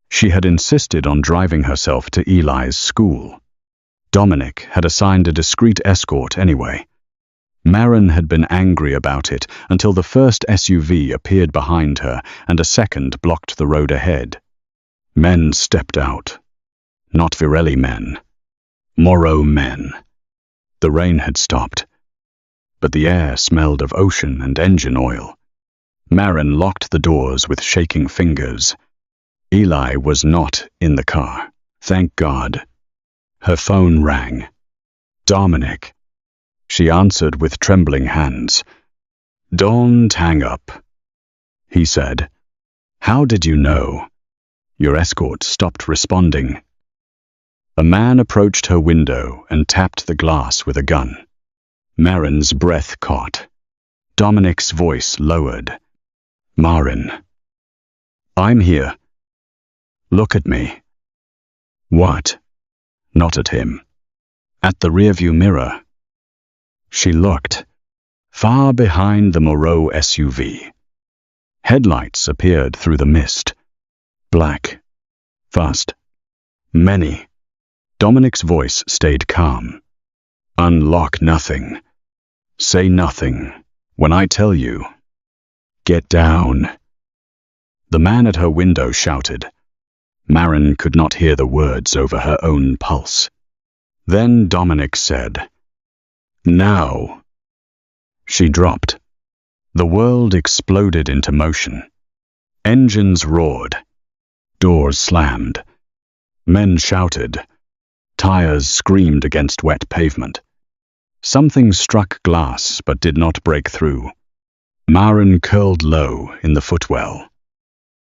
She had insisted on driving herself to Eli's school. Dominic had assigned a discreet escort anyway. Maren had been angry about it until the first SUV appeared behind her and a second blocked the road ahead. Men stepped out. Not Virelli men. Moreau men. The rain had stopped, but the air smelled of ocean and engine oil. Maren locked the doors with shaking fingers. Eli was not in the car. Thank God. Her phone rang. "Dominic." She answered with trembling hands. "Don't hang up," he said. "How did you know?" "Your escort stopped responding." A man approached her window and tapped the glass with a gun. Maren's breath caught. Dominic's voice lowered. "Maren. I'm here. Look at me." "What?" Not at him. At the rearview mirror. She looked. Far behind the Moreau SUV. Headlights appeared through the mist. Black. Fast. Many. Dominic's voice stayed calm. "Unlock nothing. Say nothing. When I tell you, get down." The man at her window shouted. Maren could not hear the words over her own pulse. Then Dominic said, "Now." She dropped. The world exploded into motion. Engines roared. Doors slammed. Men shouted. Tires screamed against wet pavement. Something struck glass but did not break through. Maren curled low in the footwell,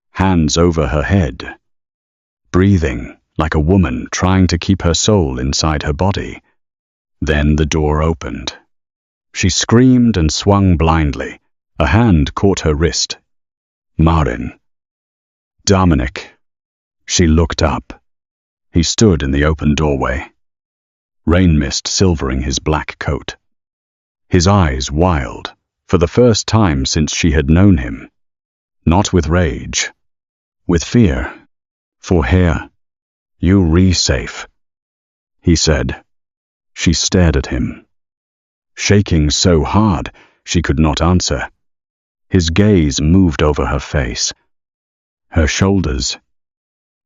hands over her head, breathing like a woman trying to keep her soul inside her body. Then the door opened. She screamed and swung blindly. A hand caught her wrist. "Maren." "Dominic." She looked up. He stood in the open doorway, rain mist silvering his black coat. His eyes wild, for the first time since she had known him. Not with rage, with fear. "For here, you re-safe," he said. She stared at him, shaking so hard she could not answer. His gaze moved over her face, her shoulders,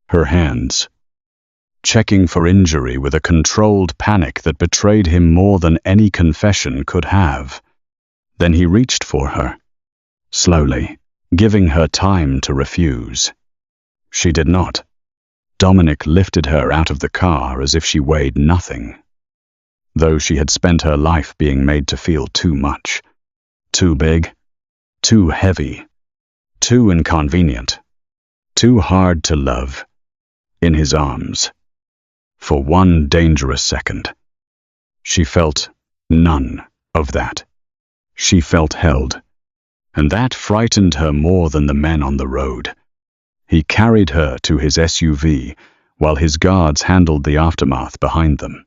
her hands, checking for injury with a controlled panic that betrayed him more than any confession could have. Then he reached for her, slowly, giving her time to refuse. She did not. Dominic lifted her out of the car as if she weighed nothing, though she had spent her life being made to feel too much, too big, too heavy, too inconvenient, too hard to love. In his arms. For one dangerous second. She felt none of that. She felt held, and that frightened her more than the men on the road. He carried her to his SUV, while his guards handled the aftermath behind them.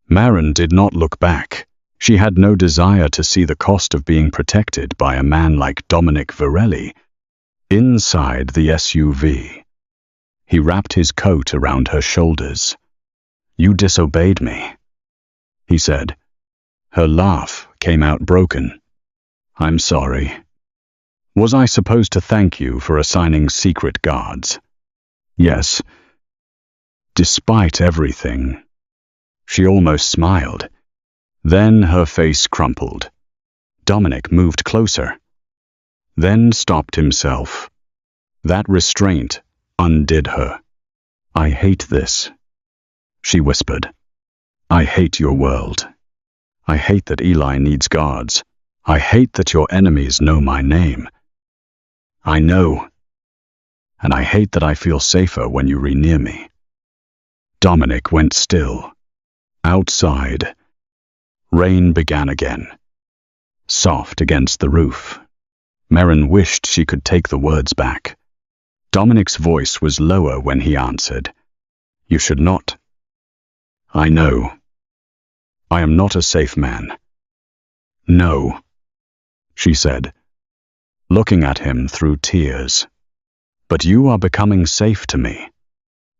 Maren did not look back. She had no desire to see the cost of being protected by a man like Dominic Virelli. Inside the SUV, he wrapped his coat around her shoulders. "You disobeyed me," he said. Her laugh came out broken. "I'm sorry. Was I supposed to thank you for assigning secret guards?" "Yes." "Despite everything." She almost smiled. Then her face crumpled. Dominic moved closer, then stopped himself. That restraint undid her. "I hate this," she whispered. "I hate your world. I hate that Eli needs guards. I hate that your enemies know my name. I know. And I hate that I feel safer when you re-near me." Dominic went still. Outside, rain began again, soft against the roof. Maren wished she could take the words back. Dominic's voice was lower when he answered. "You should not." "I know. I am not a safe man." "No," she said, looking at him through tears. "But you are becoming safe to me.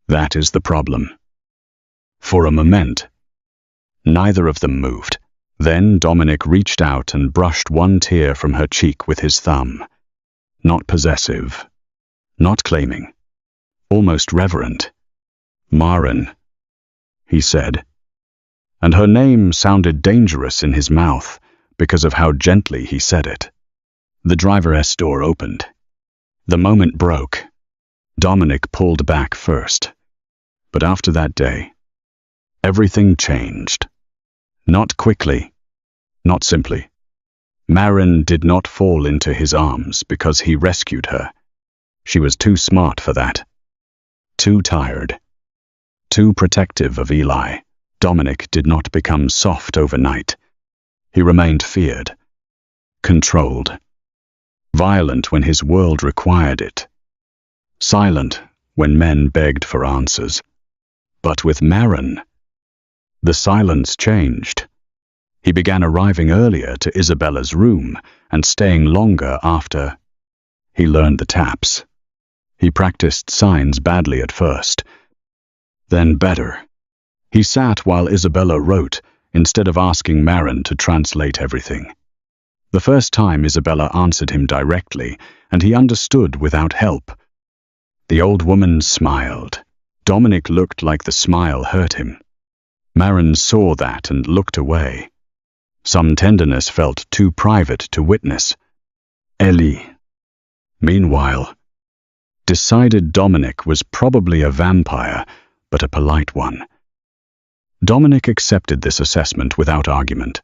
That is the problem." For a moment, neither of them moved. Then Dominic reached out and brushed one tear from her cheek with his thumb. Not possessive, not claiming, almost reverent. "Maren," he said. And her name sounded dangerous in his mouth because of how gently he said it. The driver's door opened. The moment broke. Dominic pulled back first. But after that day, everything changed. Not quickly, not simply. Maren did not fall into his arms because he rescued her. She was too smart for that. Too tired. Too protective of Eli, Dominic did not become soft overnight. He remained feared, controlled, violent when his world required it, silent when men begged for answers. But with Maren, the silence changed. He began arriving earlier to Isabella's room and staying longer after. He learned the taps. He practiced signs badly at first, then better. He sat while Isabella wrote, instead of asking Maren to translate everything. The first time Isabella answered him directly, and he understood without help. The old woman smiled. Dominic looked like the smile hurt him. Maren saw that and looked away. Some tenderness felt too private to witness. Ellie, meanwhile, decided Dominic was probably a vampire, but a polite one. Dominic accepted this assessment without argument.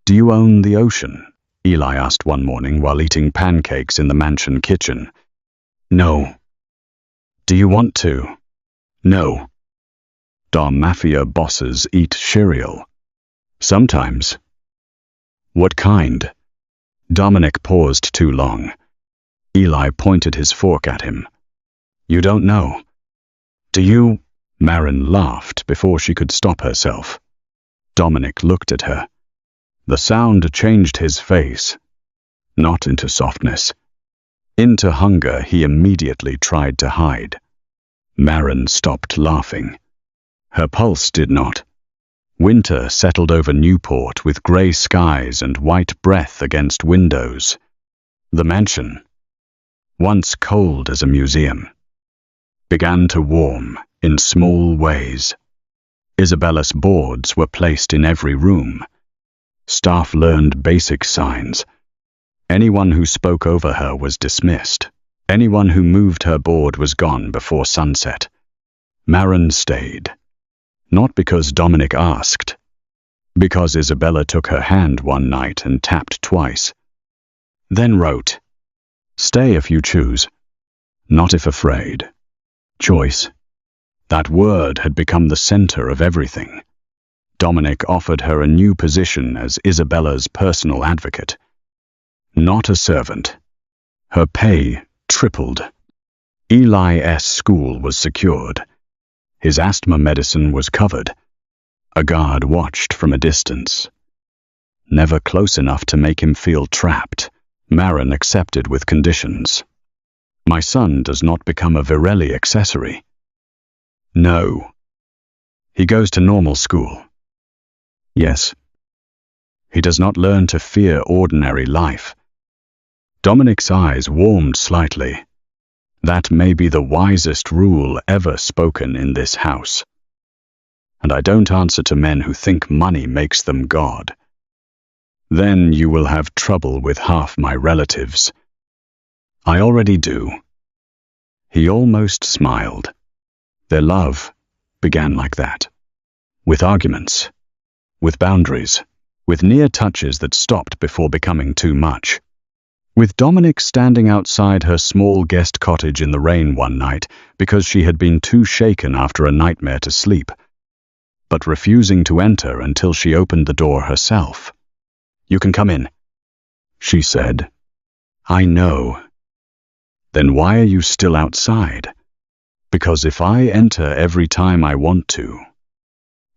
"Do you own the ocean?" Eli asked one morning while eating pancakes in the mansion kitchen. "No." "Do you want to?" "No." "Do Mafia bosses eat cereal?" "Sometimes." "What kind?" Dominic paused too long. Eli pointed his fork at him. "You don't know." "Do you?" Maren laughed before she could stop herself. Dominic looked at her. The sound changed his face, not into softness. Into hunger he immediately tried to hide. Maren stopped laughing. Her pulse did not. Winter settled over Newport with grey skies and white breath against windows. The mansion, once cold as a museum, began to warm in small ways. Isabella's boards were placed in every room. Staff learned basic signs. Anyone who spoke over her was dismissed. Anyone who moved her board was gone before sunset. Maren stayed. Not because Dominic asked. Because Isabella took her hand one night and tapped twice. Then wrote, "Stay if you choose, not if afraid." Choice. That word had become the center of everything. Dominic offered her a new position as Isabella's personal advocate. Not a servant. Her pay tripled. Eli's school was secured. His asthma medicine was covered. A guard watched from a distance. Never close enough to make him feel trapped. Maren accepted with conditions. "My son does not become a Virelli accessory." "No." "He goes to normal school." "Yes." "He does not learn to fear ordinary life." Dominic's eyes warmed slightly. That may be the wisest rule ever spoken in this house. And I don't answer to men who think money makes them God. Then you will have trouble with half my relatives. I already do. He almost smiled. Their love began like that. With arguments. With boundaries. With near touches that stopped before becoming too much. With Dominic standing outside her small guest cottage in the rain one night because she had been too shaken after a nightmare to sleep, but refusing to enter until she opened the door herself. "You can come in," she said. "I know." "Then why are you still outside?" "Because if I enter every time I want to,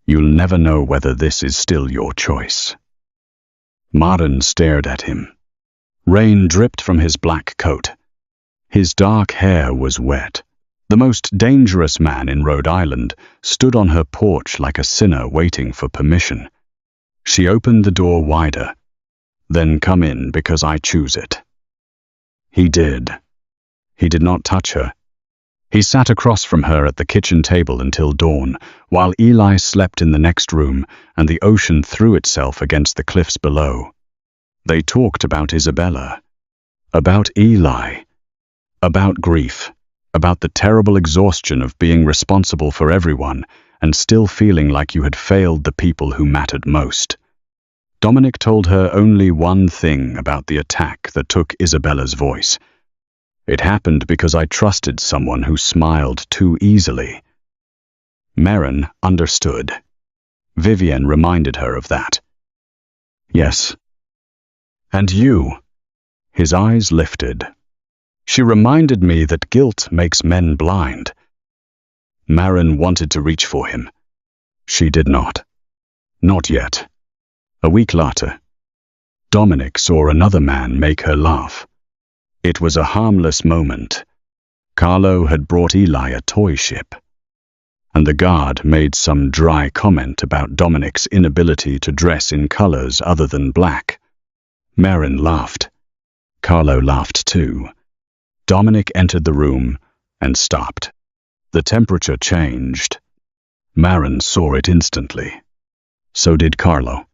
you'll never know whether this is still your choice." Maren stared at him. Rain dripped from his black coat. His dark hair was wet. The most dangerous man in Rhode Island stood on her porch like a sinner waiting for permission. She opened the door wider. "Then come in because I choose it." He did. He did not touch her. He sat across from her at the kitchen table until dawn, while Eli slept in the next room and the ocean threw itself against the cliffs below. They talked about Isabella, about Eli, about grief, about the terrible exhaustion of being responsible for everyone and still feeling like you had failed the people who mattered most. Dominic told her only one thing about the attack that took Isabella's voice. "It happened because I trusted someone who smiled too easily." Maren understood. Vivienne reminded her of that. Yes. And you? His eyes lifted. She reminded me that guilt makes men blind. Maren wanted to reach for him. She did not. Not yet. A week later, Dominic saw another man make her laugh. It was a harmless moment. Carlo had brought Eli a toy ship, and the guard made some dry comment about Dominic's inability to dress in colors other than black. Maren laughed. Carlo laughed too. Dominic entered the room and stopped. The temperature changed. Maren saw it instantly. So did Carlo,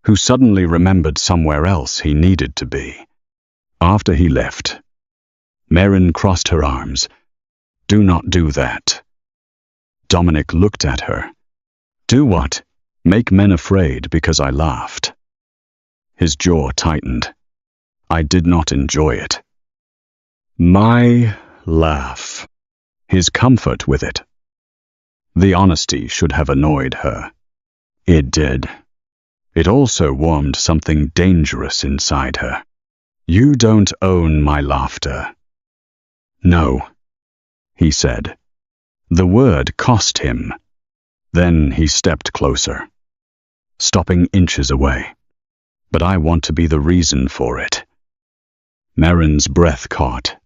who suddenly remembered somewhere else he needed to be. After he left, Maren crossed her arms. Do not do that. Dominic looked at her. Do what? Make men afraid because I laughed. His jaw tightened. I did not enjoy it. My laugh. His comfort with it. The honesty should have annoyed her. It did. It also warmed something dangerous inside her. You don't own my laughter. No, he said. The word cost him. Then he stepped closer, stopping inches away. But I want to be the reason for it. Maren's breath caught.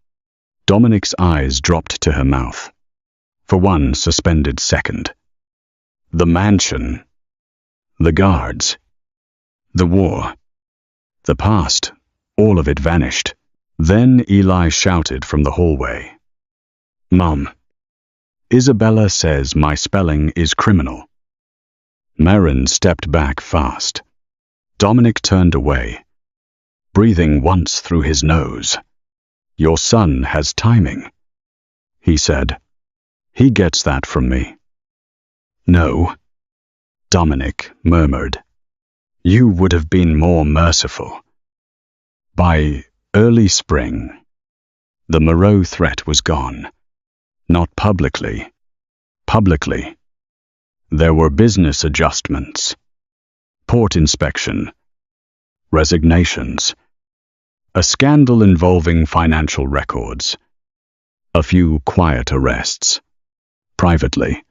Dominic's eyes dropped to her mouth. For one suspended second. The mansion. The guards. The war. The past. All of it vanished. Then Eli shouted from the hallway. Mom. Isabella says my spelling is criminal. Maren stepped back fast. Dominic turned away, breathing once through his nose. Your son has timing, he said. He gets that from me. No, Dominic murmured. You would have been more merciful. By early spring, the Moreau threat was gone. Not publicly. Publicly. There were business adjustments, port inspection, resignations, a scandal involving financial records, a few quiet arrests. Privately,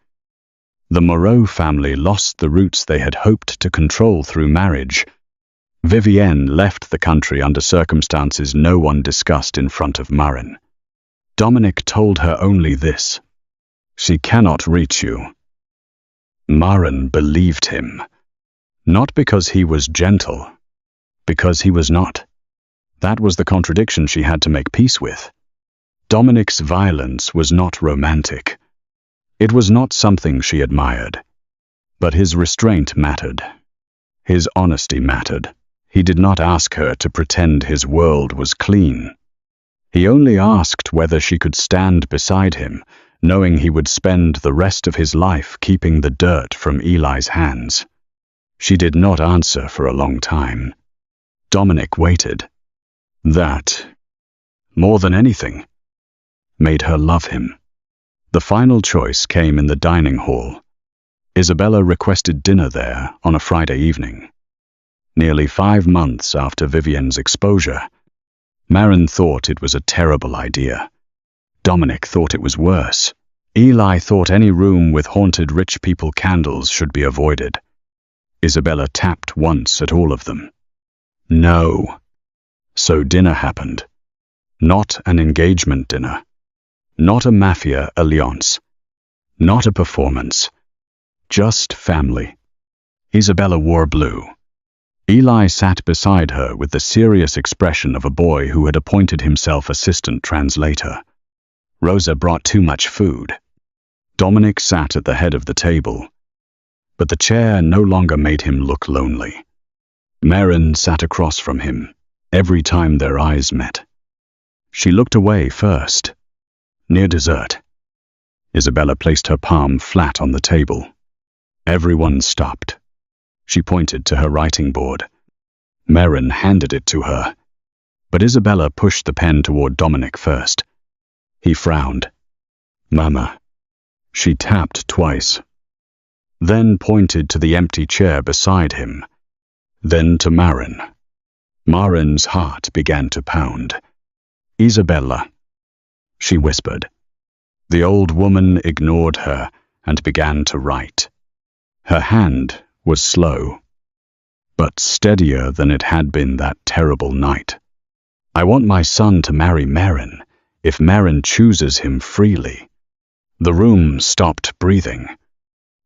the Moreau family lost the roots they had hoped to control through marriage. Vivienne left the country under circumstances no one discussed in front of Maren. Dominic told her only this. She cannot reach you. Maren believed him. Not because he was gentle, because he was not. That was the contradiction she had to make peace with. Dominic's violence was not romantic. It was not something she admired. But his restraint mattered. His honesty mattered. He did not ask her to pretend his world was clean. He only asked whether she could stand beside him, knowing he would spend the rest of his life keeping the dirt from Eli's hands. She did not answer for a long time. Dominic waited. That, more than anything, made her love him. The final choice came in the dining hall. Isabella requested dinner there on a Friday evening. Nearly 5 months after Vivienne's exposure, Maren thought it was a terrible idea. Dominic thought it was worse. Eli thought any room with haunted rich people candles should be avoided. Isabella tapped once at all of them. No. So dinner happened. Not an engagement dinner. Not a Mafia alliance. Not a performance. Just family. Isabella wore blue. Eli sat beside her with the serious expression of a boy who had appointed himself assistant translator. Rosa brought too much food. Dominic sat at the head of the table, but the chair no longer made him look lonely. Maren sat across from him, every time their eyes met. She looked away first, near dessert. Isabella placed her palm flat on the table. Everyone stopped. She pointed to her writing board. Maren handed it to her, but Isabella pushed the pen toward Dominic first. He frowned. Mama, She tapped twice, then pointed to the empty chair beside him, then to Maren. Maren's heart began to pound. "Isabella," she whispered. The old woman ignored her and began to write. Her hand was slow, but steadier than it had been that terrible night. "I want my son to marry Maren, if Maren chooses him freely." The room stopped breathing.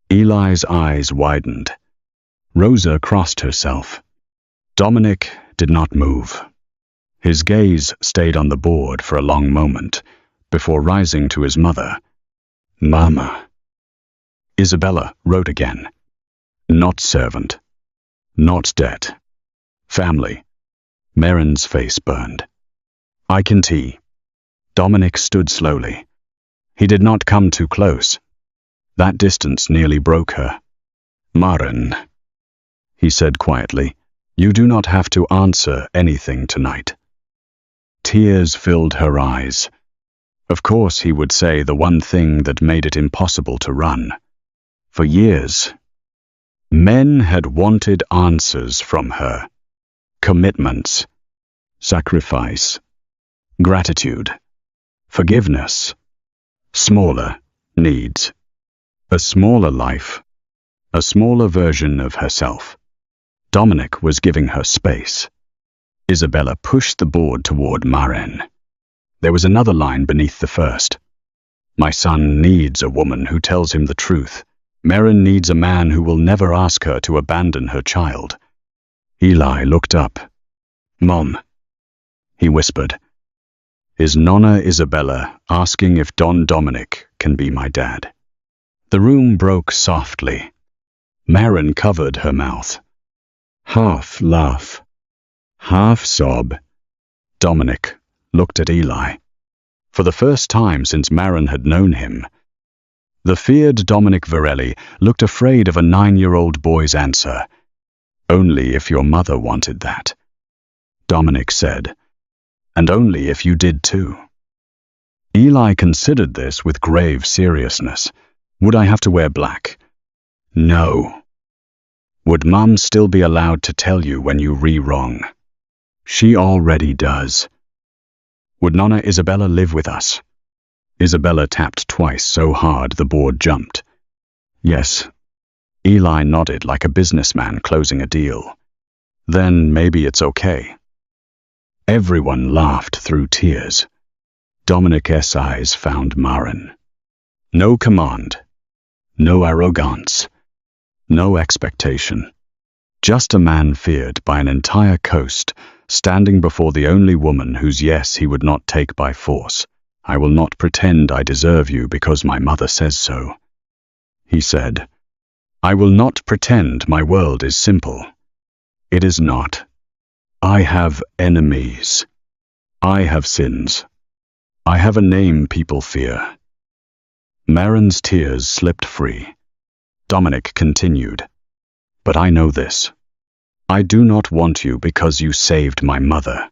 Eli's eyes widened. Rosa crossed herself. Dominic did not move. His gaze stayed on the board for a long moment, before rising to his mother. "Mama." Isabella wrote again. "Not servant. Not debt. Family." Maren's face burned. "I can see." Dominic stood slowly. He did not come too close. That distance nearly broke her. "Maren," he said quietly, "you do not have to answer anything tonight." Tears filled her eyes. Of course he would say the one thing that made it impossible to run. For years, men had wanted answers from her. Commitments, sacrifice, gratitude, forgiveness, smaller needs, a smaller life, a smaller version of herself. Dominic was giving her space. Isabella pushed the board toward Maren. There was another line beneath the first. "My son needs a woman who tells him the truth. Maren needs a man who will never ask her to abandon her child." Eli looked up. "Mom," he whispered. "Is Nonna Isabella asking if Don Dominic can be my dad?" The room broke softly. Maren covered her mouth. Half laugh, half sob. Dominic looked at Eli. For the first time since Maren had known him, the feared Dominic Virelli looked afraid of a 9-year-old boy's answer. "Only if your mother wanted that," Dominic said. "And only if you did too." Eli considered this with grave seriousness. "Would I have to wear black?" "No." "Would Mum still be allowed to tell you when you wrong?" "She already does." "Would Nonna Isabella live with us?" Isabella tapped twice so hard the board jumped. "Yes." Eli nodded like a businessman closing a deal. "Then maybe it's okay." Everyone laughed through tears. Dominic's eyes found Maren. No command, no arrogance, no expectation. Just a man feared by an entire coast, standing before the only woman whose yes he would not take by force. "I will not pretend I deserve you because my mother says so," he said. "I will not pretend my world is simple. It is not. I have enemies. I have sins. I have a name people fear." Maren's tears slipped free. Dominic continued. "But I know this. I do not want you because you saved my mother.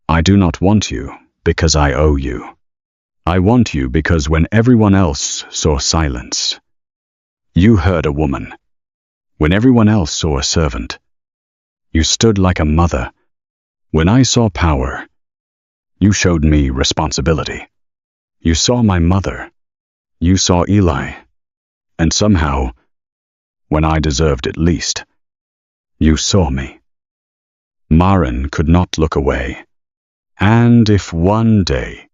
I do not want you because I owe you. I want you because when everyone else saw silence, you heard a woman. When everyone else saw a servant, you stood like a mother. When I saw power, you showed me responsibility. You saw my mother. You saw Eli. And somehow, when I deserved it least, you saw me." Maren could not look away. "And if one day,"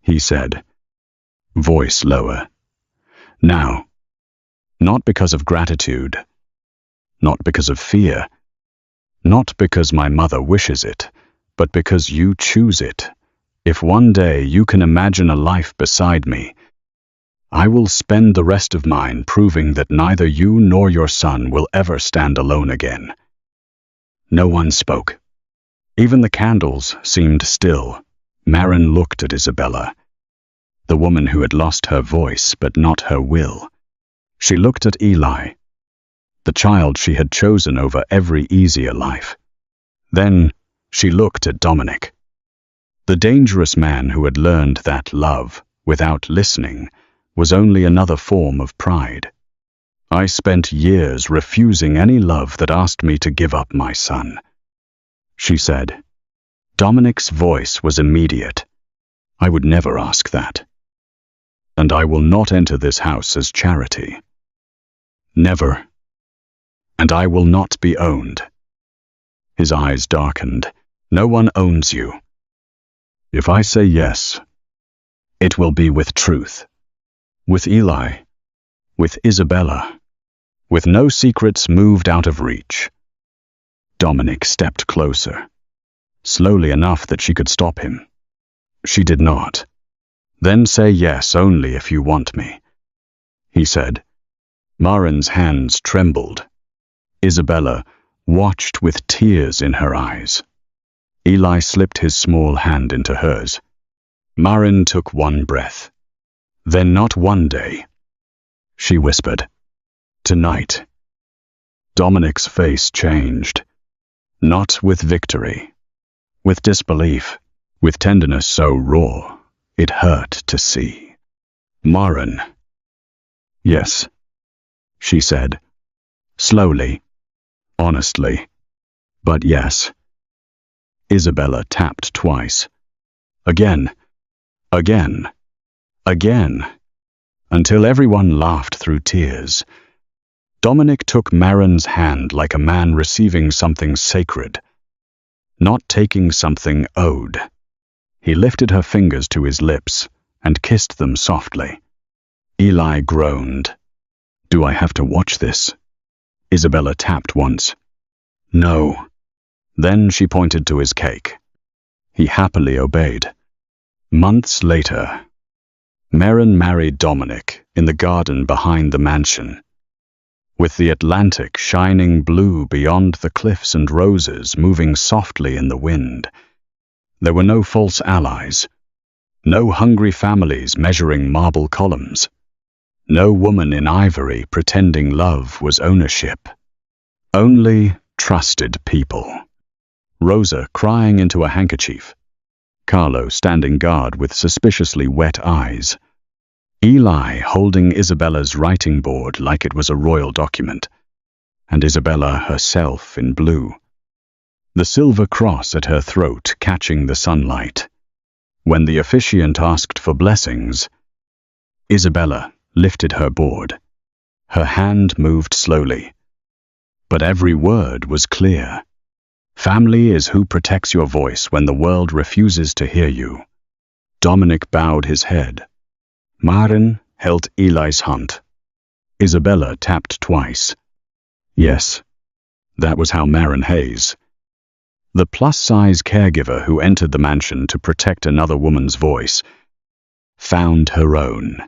he said, voice lower. "Now, not because of gratitude, not because of fear, not because my mother wishes it, but because you choose it. If one day you can imagine a life beside me, I will spend the rest of mine proving that neither you nor your son will ever stand alone again." No one spoke. Even the candles seemed still. Maren looked at Isabella, the woman who had lost her voice but not her will. She looked at Eli, the child she had chosen over every easier life. Then she looked at Dominic, the dangerous man who had learned that love, without listening, was only another form of pride. I spent years refusing any love that asked me to give up my son, she said. Dominic's voice was immediate. I would never ask that. And I will not enter this house as charity. Never. And I will not be owned. His eyes darkened. No one owns you. If I say yes, it will be with truth. With Eli. With Isabella. With no secrets moved out of reach. Dominic stepped closer, slowly enough that she could stop him. She did not. Then say yes only if you want me, he said. Maren's hands trembled. Isabella watched with tears in her eyes. Eli slipped his small hand into hers. Maren took one breath. Then not one day, she whispered. Tonight. Dominic's face changed. Not with victory. With disbelief. With tenderness so raw, it hurt to see. Maren. Yes, she said. Slowly. Honestly. But yes. Isabella tapped twice. Again. Again. Again. Until everyone laughed through tears. Dominic took Maren's hand like a man receiving something sacred, not taking something owed. He lifted her fingers to his lips and kissed them softly. Eli groaned. Do I have to watch this? Isabella tapped once. No. Then she pointed to his cake. He happily obeyed. Months later, Maren married Dominic in the garden behind the mansion. With the Atlantic shining blue beyond the cliffs and roses moving softly in the wind, there were no false allies, no hungry families measuring marble columns, no woman in ivory pretending love was ownership. Only trusted people. Rosa crying into a handkerchief, Carlo standing guard with suspiciously wet eyes, Eli holding Isabella's writing board like it was a royal document, and Isabella herself in blue, the silver cross at her throat catching the sunlight. When the officiant asked for blessings, Isabella lifted her board. Her hand moved slowly, but every word was clear. Family is who protects your voice when the world refuses to hear you. Dominic bowed his head. Maren held Eli's hand. Isabella tapped twice. Yes, that was how Maren Hayes, the plus-size caregiver who entered the mansion to protect another woman's voice, found her own.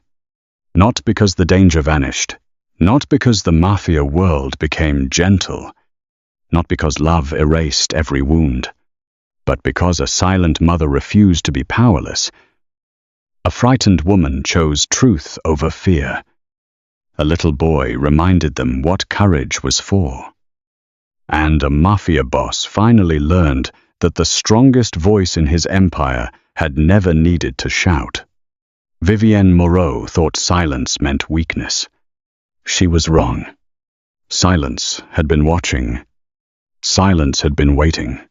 Not because the danger vanished, not because the Mafia world became gentle, not because love erased every wound, but because a silent mother refused to be powerless. A frightened woman chose truth over fear. A little boy reminded them what courage was for. And a Mafia boss finally learned that the strongest voice in his empire had never needed to shout. Vivienne Moreau thought silence meant weakness. She was wrong. Silence had been watching. Silence had been waiting.